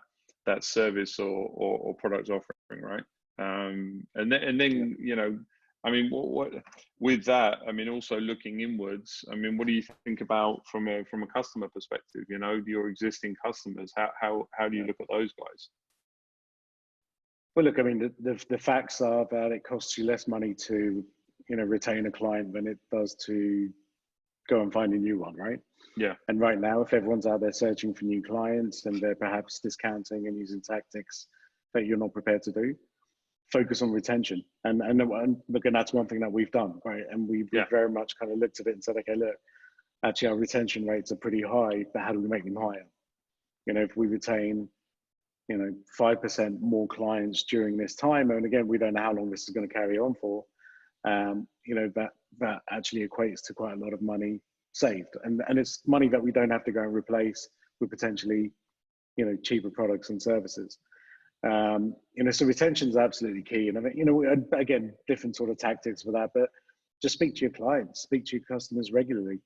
service or product offering, right? And then I mean, what with that? I mean, also looking inwards. I mean, what do you think about from a customer perspective? Your existing customers. How do you look at those guys? Well, look, I mean, the facts are that it costs you less money to retain a client than it does to go and find a new one, right? Yeah. And right now, if everyone's out there searching for new clients and they're perhaps discounting and using tactics that you're not prepared to do, focus on retention. And look, and that's one thing that we've done, right? And we've very much kind of looked at it and said, okay, look, actually our retention rates are pretty high, but how do we make them higher? If we retain 5% more clients during this time, and again, we don't know how long this is going to carry on for, that actually equates to quite a lot of money saved, and it's money that we don't have to go and replace with potentially cheaper products and services. So retention is absolutely key, and I think again, different sort of tactics for that, but just speak to your clients, speak to your customers regularly,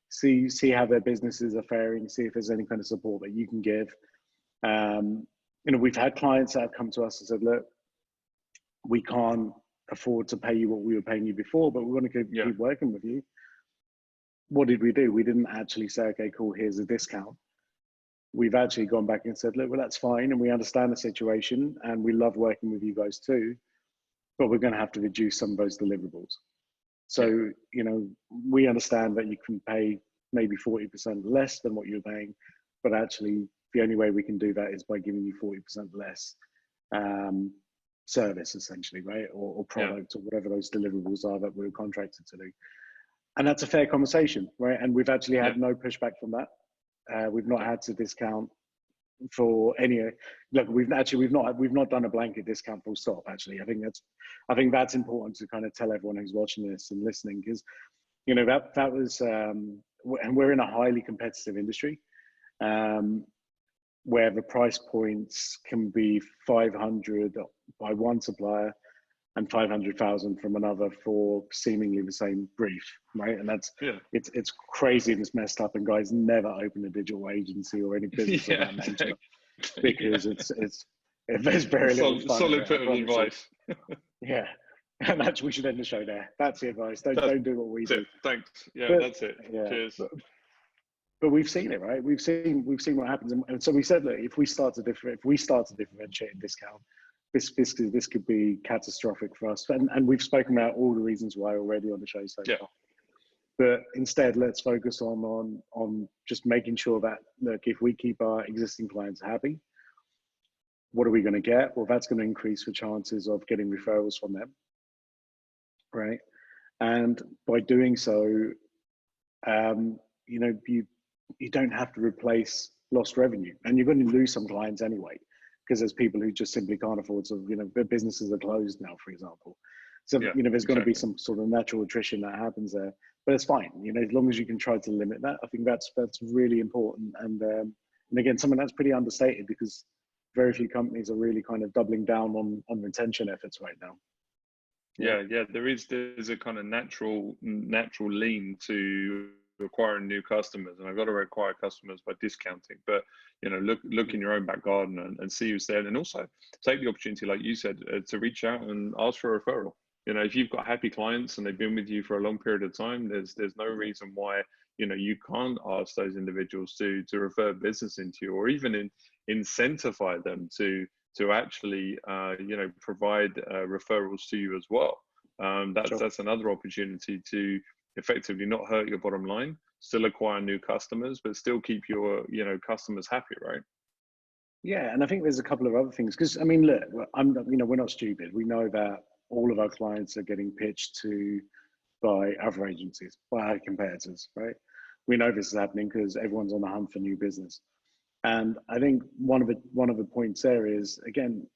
see how their businesses are faring, see if there's any kind of support that you can give. We've had clients that have come to us and said, look, we can't afford to pay you what we were paying you before, but we want to keep working with you. What did we do? We didn't actually say, okay, cool, here's a discount. We've actually gone back and said, look, well, that's fine, and we understand the situation, and we love working with you guys too, but we're going to have to reduce some of those deliverables. So, we understand that you can pay maybe 40% less than what you're paying, but actually the only way we can do that is by giving you 40% less. service essentially, right? Or product, or whatever those deliverables are that we're contracted to do. And that's a fair conversation, right? And we've actually had no pushback from that. We've not had to discount for any. Look, we've not done a blanket discount full stop. Actually, I think that's important to kind of tell everyone who's watching this and listening, because that was, and we're in a highly competitive industry, where the price points can be 500 by one supplier and 500,000 from another for seemingly the same brief, right? And that's it's crazy and it's messed up. And guys, never open a digital agency or any business of that nature, because there's very little fun. Solid bit of advice. Yeah, and we should end the show there. That's the advice. Don't do what we do. Thanks. Yeah, that's it. Yeah. Cheers. But we've seen it, right? We've seen what happens, and so we said, look, if we start to differentiate and discount, this could be catastrophic for us. And we've spoken about all the reasons why already on the show so far. But instead, let's focus on just making sure that, look, if we keep our existing clients happy, what are we going to get? Well, that's going to increase the chances of getting referrals from them, right? And by doing so, you don't have to replace lost revenue, and you're going to lose some clients anyway, because there's people who just simply can't afford to, their businesses are closed now, for example. So, there's going to be some sort of natural attrition that happens there, but it's fine. As long as you can try to limit that, I think that's really important. And again, something that's pretty understated, because very few companies are really kind of doubling down on retention efforts right now. There's a kind of natural lean to acquiring new customers, and I've got to acquire customers by discounting. But look in your own back garden and see who's there, and also take the opportunity, like you said, to reach out and ask for a referral. If you've got happy clients and they've been with you for a long period of time, there's no reason why you can't ask those individuals to refer business into you, or even incentivize them to actually provide referrals to you as well. That's another opportunity to effectively not hurt your bottom line, still acquire new customers, but still keep your customers happy, right? Yeah, and I think there's a couple of other things, because I mean, look, we're not stupid. We know that all of our clients are getting pitched to by other agencies, by our competitors, right? We know this is happening because everyone's on the hunt for new business. And I think one of the points there is, again,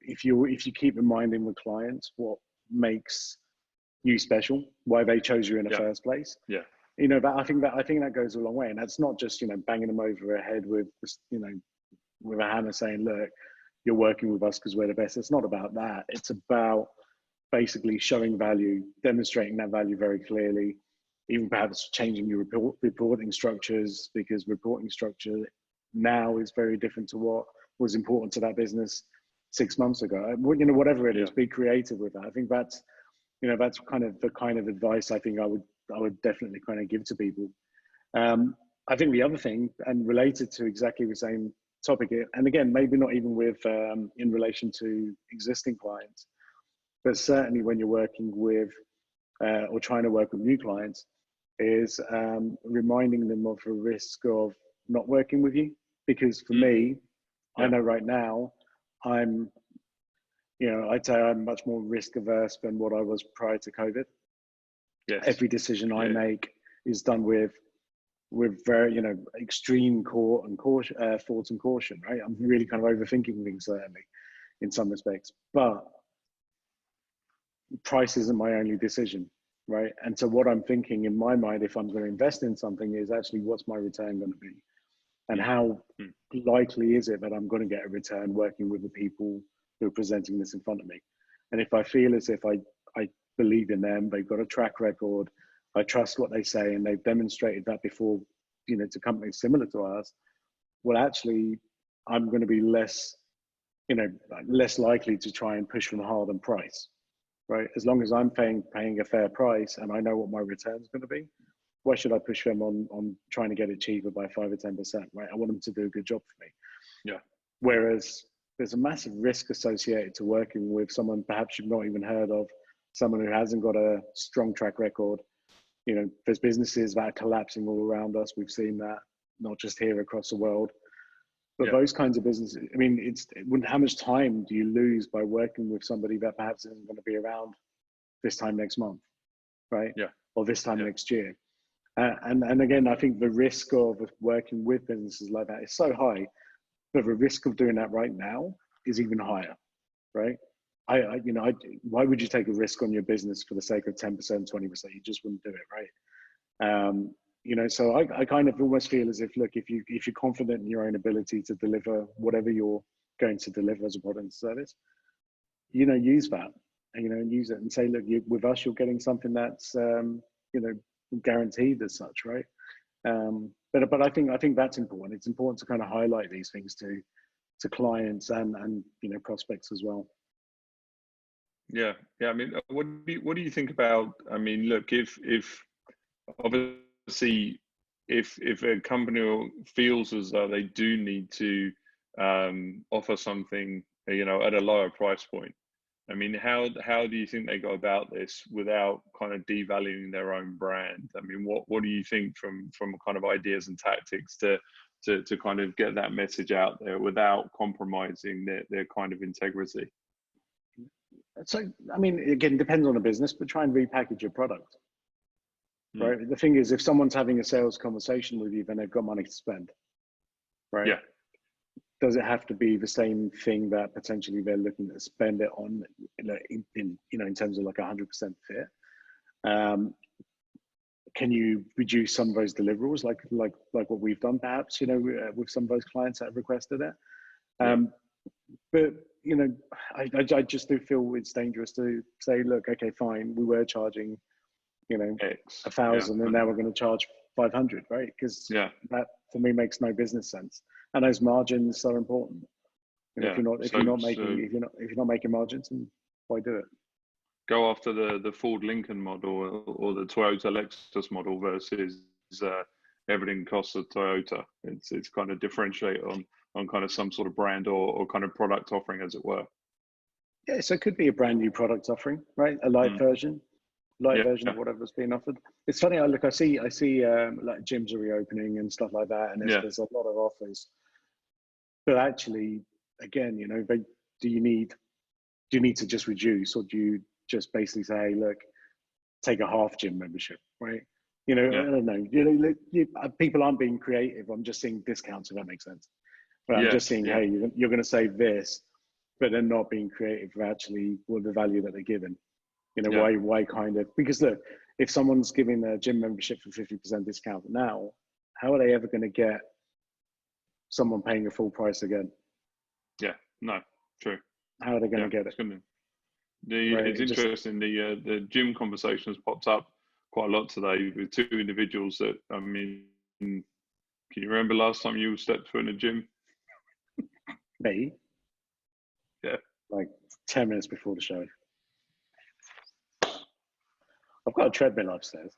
if you keep reminding the clients what makes you special, why they chose you in the first place. Yeah. I think that goes a long way. And that's not just, banging them over the head with, with a hammer saying, look, you're working with us because we're the best. It's not about that. It's about basically showing value, demonstrating that value very clearly, even perhaps changing your reporting structures, because reporting structure now is very different to what was important to that business 6 months ago. Whatever it is, be creative with that. I think that's kind of the kind of advice I think I would definitely kind of give to people. I think the other thing, and related to exactly the same topic, and again, maybe not even with in relation to existing clients, but certainly when you're working with or trying to work with new clients, is reminding them of the risk of not working with you. Because for me, I know right now I'd say I'm much more risk averse than what I was prior to COVID. Yes. Every decision I make is done with very, extreme thought and caution, right? I'm really kind of overthinking things, certainly, in some respects. But price isn't my only decision, right? And so what I'm thinking in my mind, if I'm going to invest in something, is actually what's my return going to be? And how likely is it that I'm going to get a return working with the people who are presenting this in front of me? And if I feel as if I believe in them, they've got a track record, I trust what they say, and they've demonstrated that before, to companies similar to ours, well, actually, I'm going to be less likely to try and push them hard on price, right? As long as I'm paying a fair price and I know what my return is going to be, why should I push them on trying to get it cheaper by 5 or 10%, right? I want them to do a good job for me. Yeah. Whereas there's a massive risk associated to working with someone perhaps you've not even heard of, someone who hasn't got a strong track record. There's businesses that are collapsing all around us. We've seen that, not just here, across the world. But those kinds of businesses, I mean, how much time do you lose by working with somebody that perhaps isn't going to be around this time next month, right? Yeah. Or this time next year. And again, I think the risk of working with businesses like that is so high, but the risk of doing that right now is even higher, right? Why would you take a risk on your business for the sake of 10%, 20%? You just wouldn't do it, right? So I kind of almost feel as if, look, if you're confident in your own ability to deliver whatever you're going to deliver as a product and service, use that, and use it and say, look, with us, you're getting something that's, guaranteed as such, right? But I think that's important. It's important to kind of highlight these things to clients and prospects as well. Yeah. I mean, what do you think about? I mean, look, if obviously if a company feels as though they do need to offer something, at a lower price point, I mean, how do you think they go about this without kind of devaluing their own brand? I mean, what do you think from kind of ideas and tactics to kind of get that message out there without compromising their kind of integrity? So, I mean, again, it depends on the business, but try and repackage your product, right? The thing is, if someone's having a sales conversation with you, then they've got money to spend, right? Yeah. Does it have to be the same thing that potentially they're looking to spend it on, in terms of like 100% fit? Can you reduce some of those deliverables, like what we've done, perhaps, with some of those clients that have requested it? But I just do feel it's dangerous to say, look, okay, fine, we were charging, X, 1,000, and now we're going to charge 500, right? Because that for me makes no business sense. And those margins are important. If you're not making margins, then why do it? Go after the Ford Lincoln model or the Toyota Lexus model versus everything costs a Toyota. It's kind of differentiate on kind of some sort of brand or kind of product offering, as it were. Yeah, so it could be a brand new product offering, right? A light version of whatever's being offered. It's funny. I see like gyms are reopening and stuff like that, and there's a lot of offers. But actually, again, do you need to just reduce, or do you just basically say, hey, look, take a half gym membership, right? I don't know. People aren't being creative. I'm just seeing discounts, if that makes sense. But I'm just saying, hey, you're going to save this, but they're not being creative for actually the value that they're given. Why kind of, because look, if someone's giving a gym membership for 50% discount now, how are they ever going to get someone paying a full price again? Yeah, no, true. How are they going to get it? It's interesting. The gym conversation has popped up quite a lot today with two individuals that, I mean, can you remember last time you stepped foot in a gym? Me? Yeah. Like 10 minutes before the show. I've got a treadmill upstairs.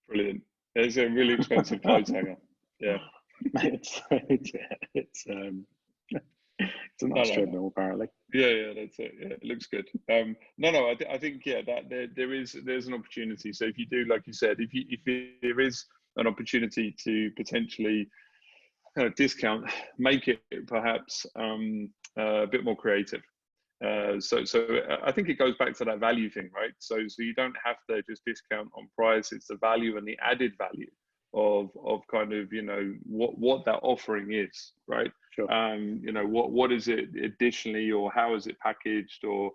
Brilliant. It's a really expensive clothes hanger. Yeah. It's a nice treadmill, apparently. Yeah, that's it. Yeah, it looks good. I think that there's an opportunity. So if you do, like you said, if there is an opportunity to potentially discount, make it perhaps a bit more creative. So I think it goes back to that value thing, right? So you don't have to just discount on price. It's the value and the added value of kind of what that offering is, right? Sure. What is it additionally, or how is it packaged, or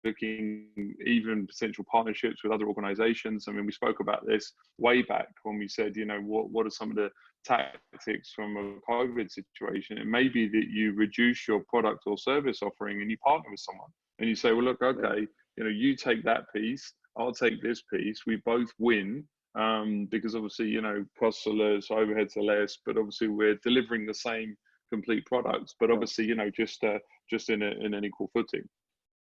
looking even potential partnerships with other organizations. I mean, we spoke about this way back when we said, what are some of the tactics from a COVID situation? It may be that you reduce your product or service offering and you partner with someone and you say, well, look, okay, you take that piece, I'll take this piece, we both win. Because obviously, costs are less, overheads are less, but obviously we're delivering the same complete products, but obviously, just in an equal footing.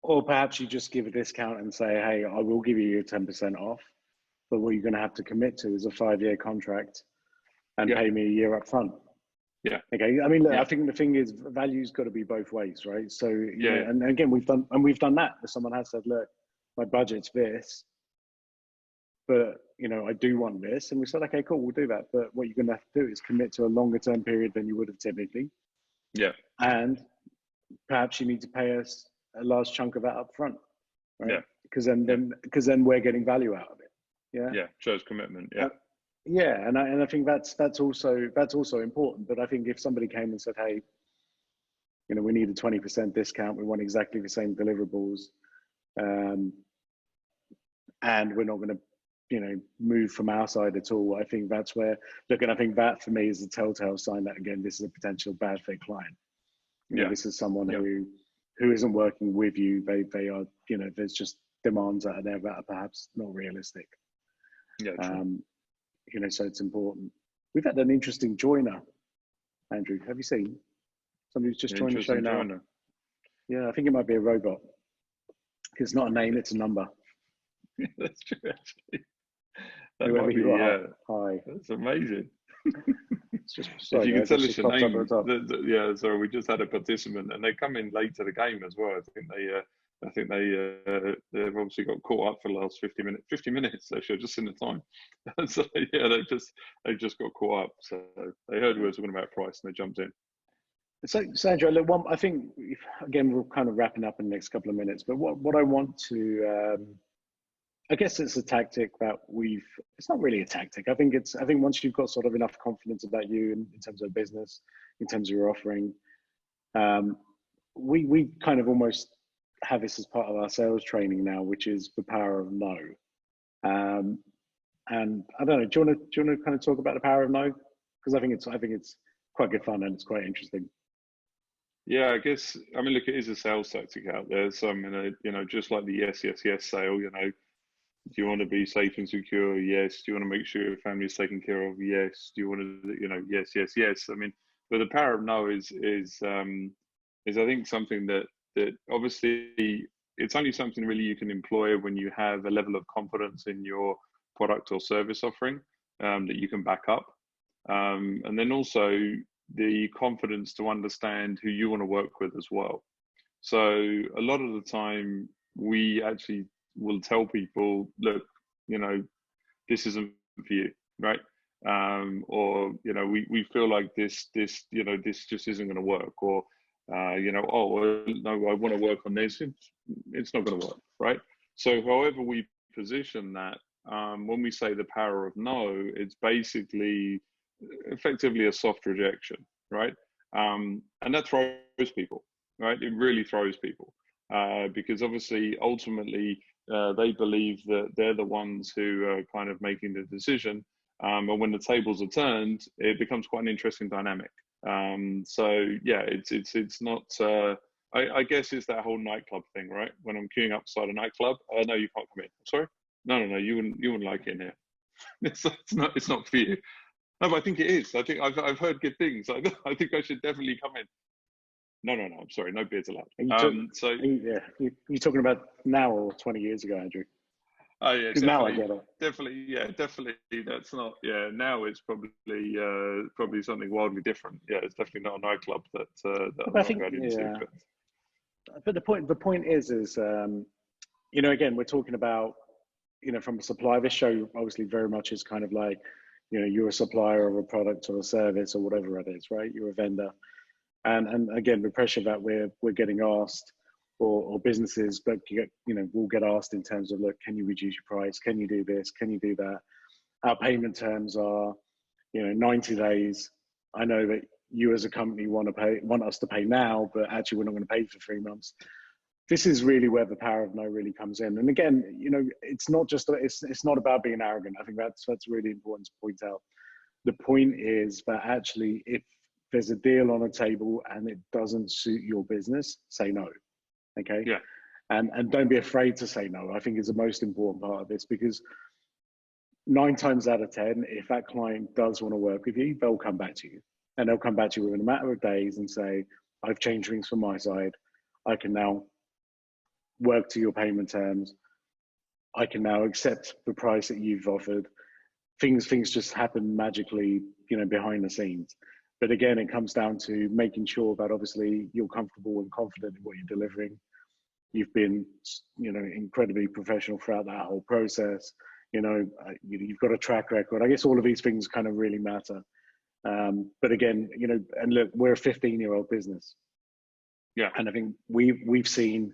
Or perhaps you just give a discount and say, hey, I will give you 10% off, but what you're going to have to commit to is a 5-year contract and pay me a year up front. Yeah. Okay. I mean, look, I think the thing is, value's got to be both ways, right? So, and again, we've done that. If someone has said, look, my budget's this, but I do want this. And we said, okay, cool, we'll do that. But what you're going to have to do is commit to a longer term period than you would have typically. Yeah. And perhaps you need to pay us a large chunk of that up front, right? Yeah. Because then we're getting value out of it. Yeah. Yeah. Shows commitment. Yeah. Yeah. And I think that's also important. But I think if somebody came and said, hey, we need a 20% discount, we want exactly the same deliverables, and we're not going to move from our side at all. I think that's where, and I think that for me is a telltale sign that, again, this is a potential bad fit client. This is someone who isn't working with you. They are, there's just demands out of there that are perhaps not realistic. Yeah, true. So it's important. We've had an interesting joiner, Andrew. Have you seen somebody who's just joined the show now? Joiner. Yeah, I think it might be a robot. It's not a name, it's a number. Yeah, that's true, actually. Whoever you are. Hi. That's amazing. It's just, sorry, if you can tell us your name, sorry, we just had a participant, and they come in late to the game as well. I think they've obviously got caught up for the last 50 minutes. 50 minutes, they should have just seen the time. So yeah, they just got caught up. So they heard we were talking about price and they jumped in. So Sandra, look, I think again we're kind of wrapping up in the next couple of minutes, but what I want to I guess it's a tactic that it's not really a tactic. I think once you've got sort of enough confidence about you in terms of business, in terms of your offering, we kind of almost have this as part of our sales training now, which is the power of no. And I don't know, do you want to kind of talk about the power of no? Because I think it's quite good fun and it's quite interesting. Yeah, I guess, look, it is a sales tactic out there. So just like the yes sale, do you want to be safe and secure? Yes. Do you want to make sure your family is taken care of? Yes. Do you want to, yes. But the power of no is I think something that obviously it's only something really you can employ when you have a level of confidence in your product or service offering that you can back up. And then also the confidence to understand who you want to work with as well. So a lot of the time we actually will tell people, look, this isn't for you, right? Or we feel like this just isn't going to work, or oh no, I want to work on this. It's not going to work, right? So however we position that, when we say the power of no, it's basically effectively a soft rejection, right? And that throws people, right? It really throws people because obviously ultimately they believe that they're the ones who are kind of making the decision. And when the tables are turned, it becomes quite an interesting dynamic. So yeah, it's not. I guess it's that whole nightclub thing, right? When I'm queuing up beside a nightclub, no, you can't come in. Sorry, no, you wouldn't like it in here. It's not for you. No, but I think it is. I think I've heard good things. I think I should definitely come in. No, I'm sorry, no beers allowed. You're talking about now or 20 years ago, Andrew? Oh yeah, now I get it. Definitely. That's not. Yeah, now it's probably something wildly different. Yeah, it's definitely not a nightclub that I'm not going into. But the point is, again, we're talking about, from a supplier. This show obviously very much is kind of like, you're a supplier of a product or a service or whatever it is, right? You're a vendor. And again, the pressure that we're getting asked, or businesses, but we'll get asked in terms of, look, can you reduce your price? Can you do this? Can you do that? Our payment terms are, 90 days. I know that you as a company want us to pay now, but actually we're not going to pay for 3 months. This is really where the power of no really comes in. And again, it's not just it's not about being arrogant. I think that's really important to point out. The point is that actually, if there's a deal on a table and it doesn't suit your business, say no. Okay. Yeah. And don't be afraid to say no. I think is the most important part of this, because 9 times out of 10, if that client does want to work with you, they'll come back to you, and they'll come back to you within a matter of days and say, I've changed things from my side. I can now work to your payment terms. I can now accept the price that you've offered. Things just happen magically, behind the scenes. But again, it comes down to making sure that obviously you're comfortable and confident in what you're delivering. You've been, incredibly professional throughout that whole process. you've got a track record. I guess all of these things kind of really matter. But again, and look, we're a 15-year-old business. Yeah. And I think we've seen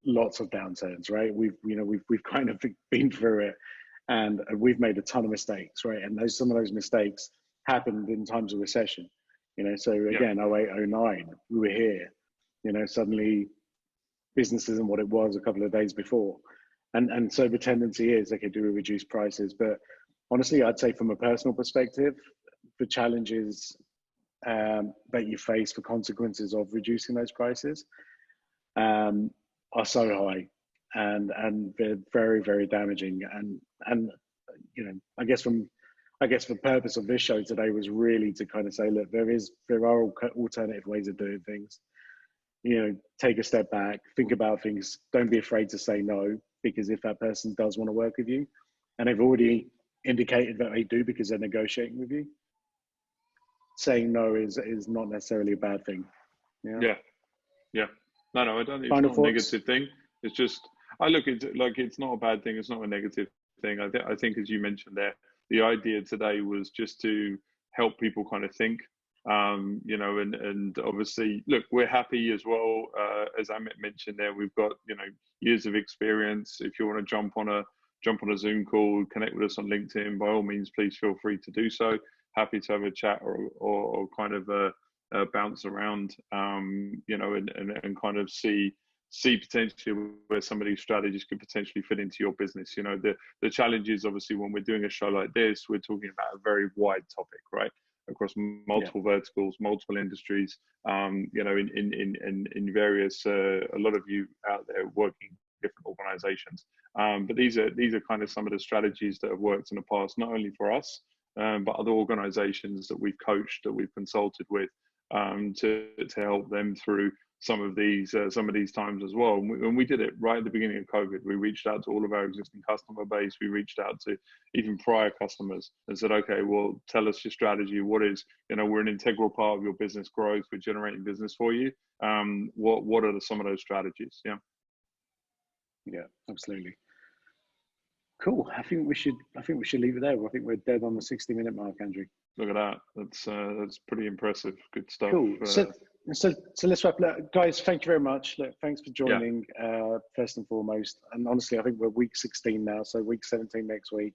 lots of downturns, right? We've kind of been through it, and we've made a ton of mistakes, right? And some of those mistakes happened in times of recession. So again, 08, 09, we were here. Suddenly business isn't what it was a couple of days before. And so the tendency is, okay, do we reduce prices? But honestly, I'd say from a personal perspective, the challenges that you face, the consequences of reducing those prices are so high, and they're very, very damaging. And I guess the purpose of this show today was really to kind of say, look, there are alternative ways of doing things. Take a step back, think about things. Don't be afraid to say no, because if that person does want to work with you, and they've already indicated that they do because they're negotiating with you, saying no is not necessarily a bad thing. Yeah. No, I don't think it's not a negative thing. It's just, I look at it like it's not a bad thing. It's not a negative thing. I think, as you mentioned there, the idea today was just to help people kind of think. And obviously, look, we're happy as well. As Amit mentioned there, we've got years of experience. If you want to jump on a Zoom call, connect with us on LinkedIn, by all means, please feel free to do so. Happy to have a chat or kind of bounce around, and kind of see potentially where some of these strategies could potentially fit into your business. The challenge is obviously when we're doing a show like this, we're talking about a very wide topic, right? Across multiple verticals, multiple industries, in various, a lot of you out there working different organizations. But these are kind of some of the strategies that have worked in the past, not only for us, but other organizations that we've coached, that we've consulted with, to help them through some of these times as well. And we did it right at the beginning of COVID. We reached out to all of our existing customer base. We reached out to even prior customers and said, okay, well, tell us your strategy. What is, we're an integral part of your business growth. We're generating business for you. What are some of those strategies? Yeah, absolutely. Cool. I think we should leave it there. I think we're dead on the 60-minute mark, Andrew. Look at that. That's pretty impressive. Good stuff. Cool. So let's wrap up. Guys, thank you very much. Look, thanks for joining, first and foremost. And honestly, I think we're week 16 now, so week 17 next week.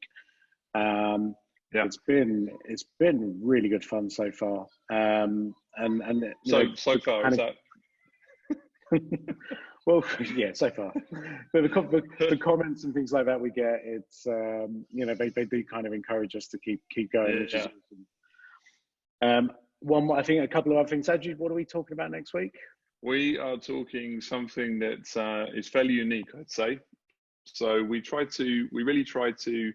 It's been really good fun so far. So far, is that? Well, yeah, so far. But the comments and things like that we get, it's they do kind of encourage us to keep going, which is awesome. I think a couple of other things. Ajay, what are we talking about next week? We are talking something that is fairly unique, I'd say. So we really try to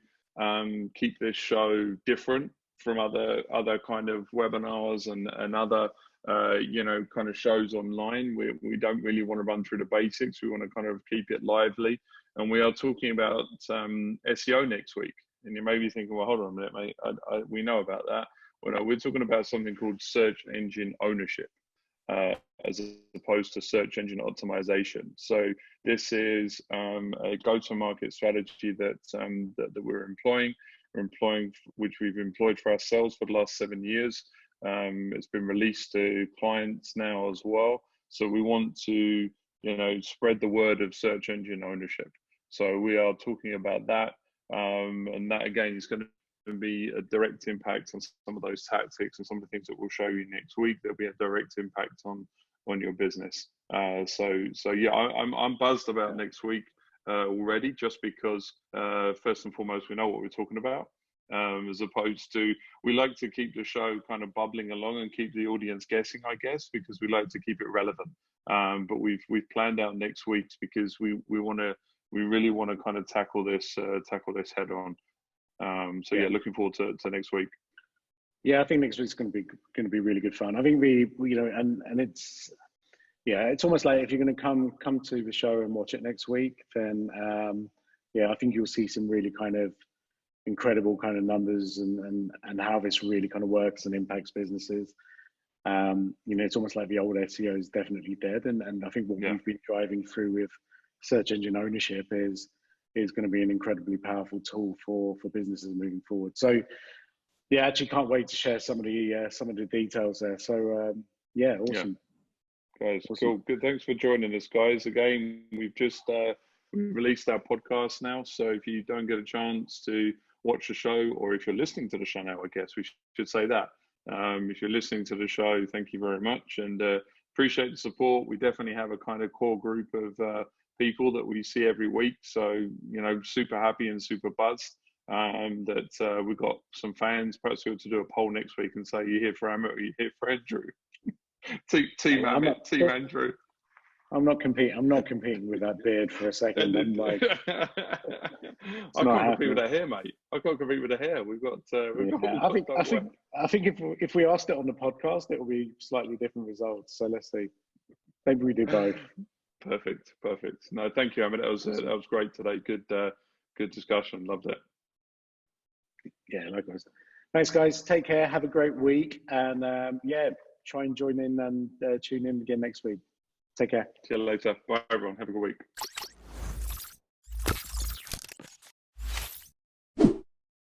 keep this show different from other kind of webinars and other kind of shows online. We don't really want to run through the basics. We want to kind of keep it lively. And we are talking about SEO next week. And you may be thinking, well, hold on a minute, mate. We know about that. Well, no, we're talking about something called search engine ownership, as opposed to search engine optimization. So this is a go-to-market strategy that we're employing. Which we've employed for ourselves for the last 7 years. It's been released to clients now as well. So we want to, spread the word of search engine ownership. So we are talking about that, and that again is going to be a direct impact on some of those tactics and some of the things that we'll show you next week. There'll be a direct impact on your business. So yeah, I'm buzzed about next week already, just because first and foremost we know what we're talking about, as opposed to, we like to keep the show kind of bubbling along and keep the audience guessing, I guess, because we like to keep it relevant. But we've planned out next week because we really want to kind of tackle this head on. So yeah, looking forward to next week. Yeah, I think next week's going to be really good fun. I think we and it's almost like if you're going to come to the show and watch it next week, then I think you'll see some really kind of incredible kind of numbers and how this really kind of works and impacts businesses. It's almost like the old SEO is definitely dead, and I think what we've been driving through with search engine ownership is is going to be an incredibly powerful tool for businesses moving forward. So yeah, actually can't wait to share some of the details there. So yeah, awesome. Guys, awesome. Cool. Good. Thanks for joining us, guys. Again, we've just released our podcast now. So if you don't get a chance to watch the show, or if you're listening to the show now, I guess we should say that. If you're listening to the show, thank you very much, and appreciate the support. We definitely have a kind of core group of people that we see every week. So, super happy and super buzzed that we've got some fans. Perhaps we ought to do a poll next week and say, you here for Amit or you here for Andrew? Team Amit, Team Andrew. I'm not competing with that beard for a second. I'm like, I can't compete with the hair, mate. I can't compete with the hair. We've got. I think if we asked it on the podcast, it will be slightly different results. So let's see. Maybe we do both. Perfect. No, thank you, Amit. That was great today. Good discussion. Loved it. Yeah, likewise. Thanks, guys. Take care. Have a great week, and try and join in and tune in again next week. Take care. See you later. Bye, everyone. Have a good week.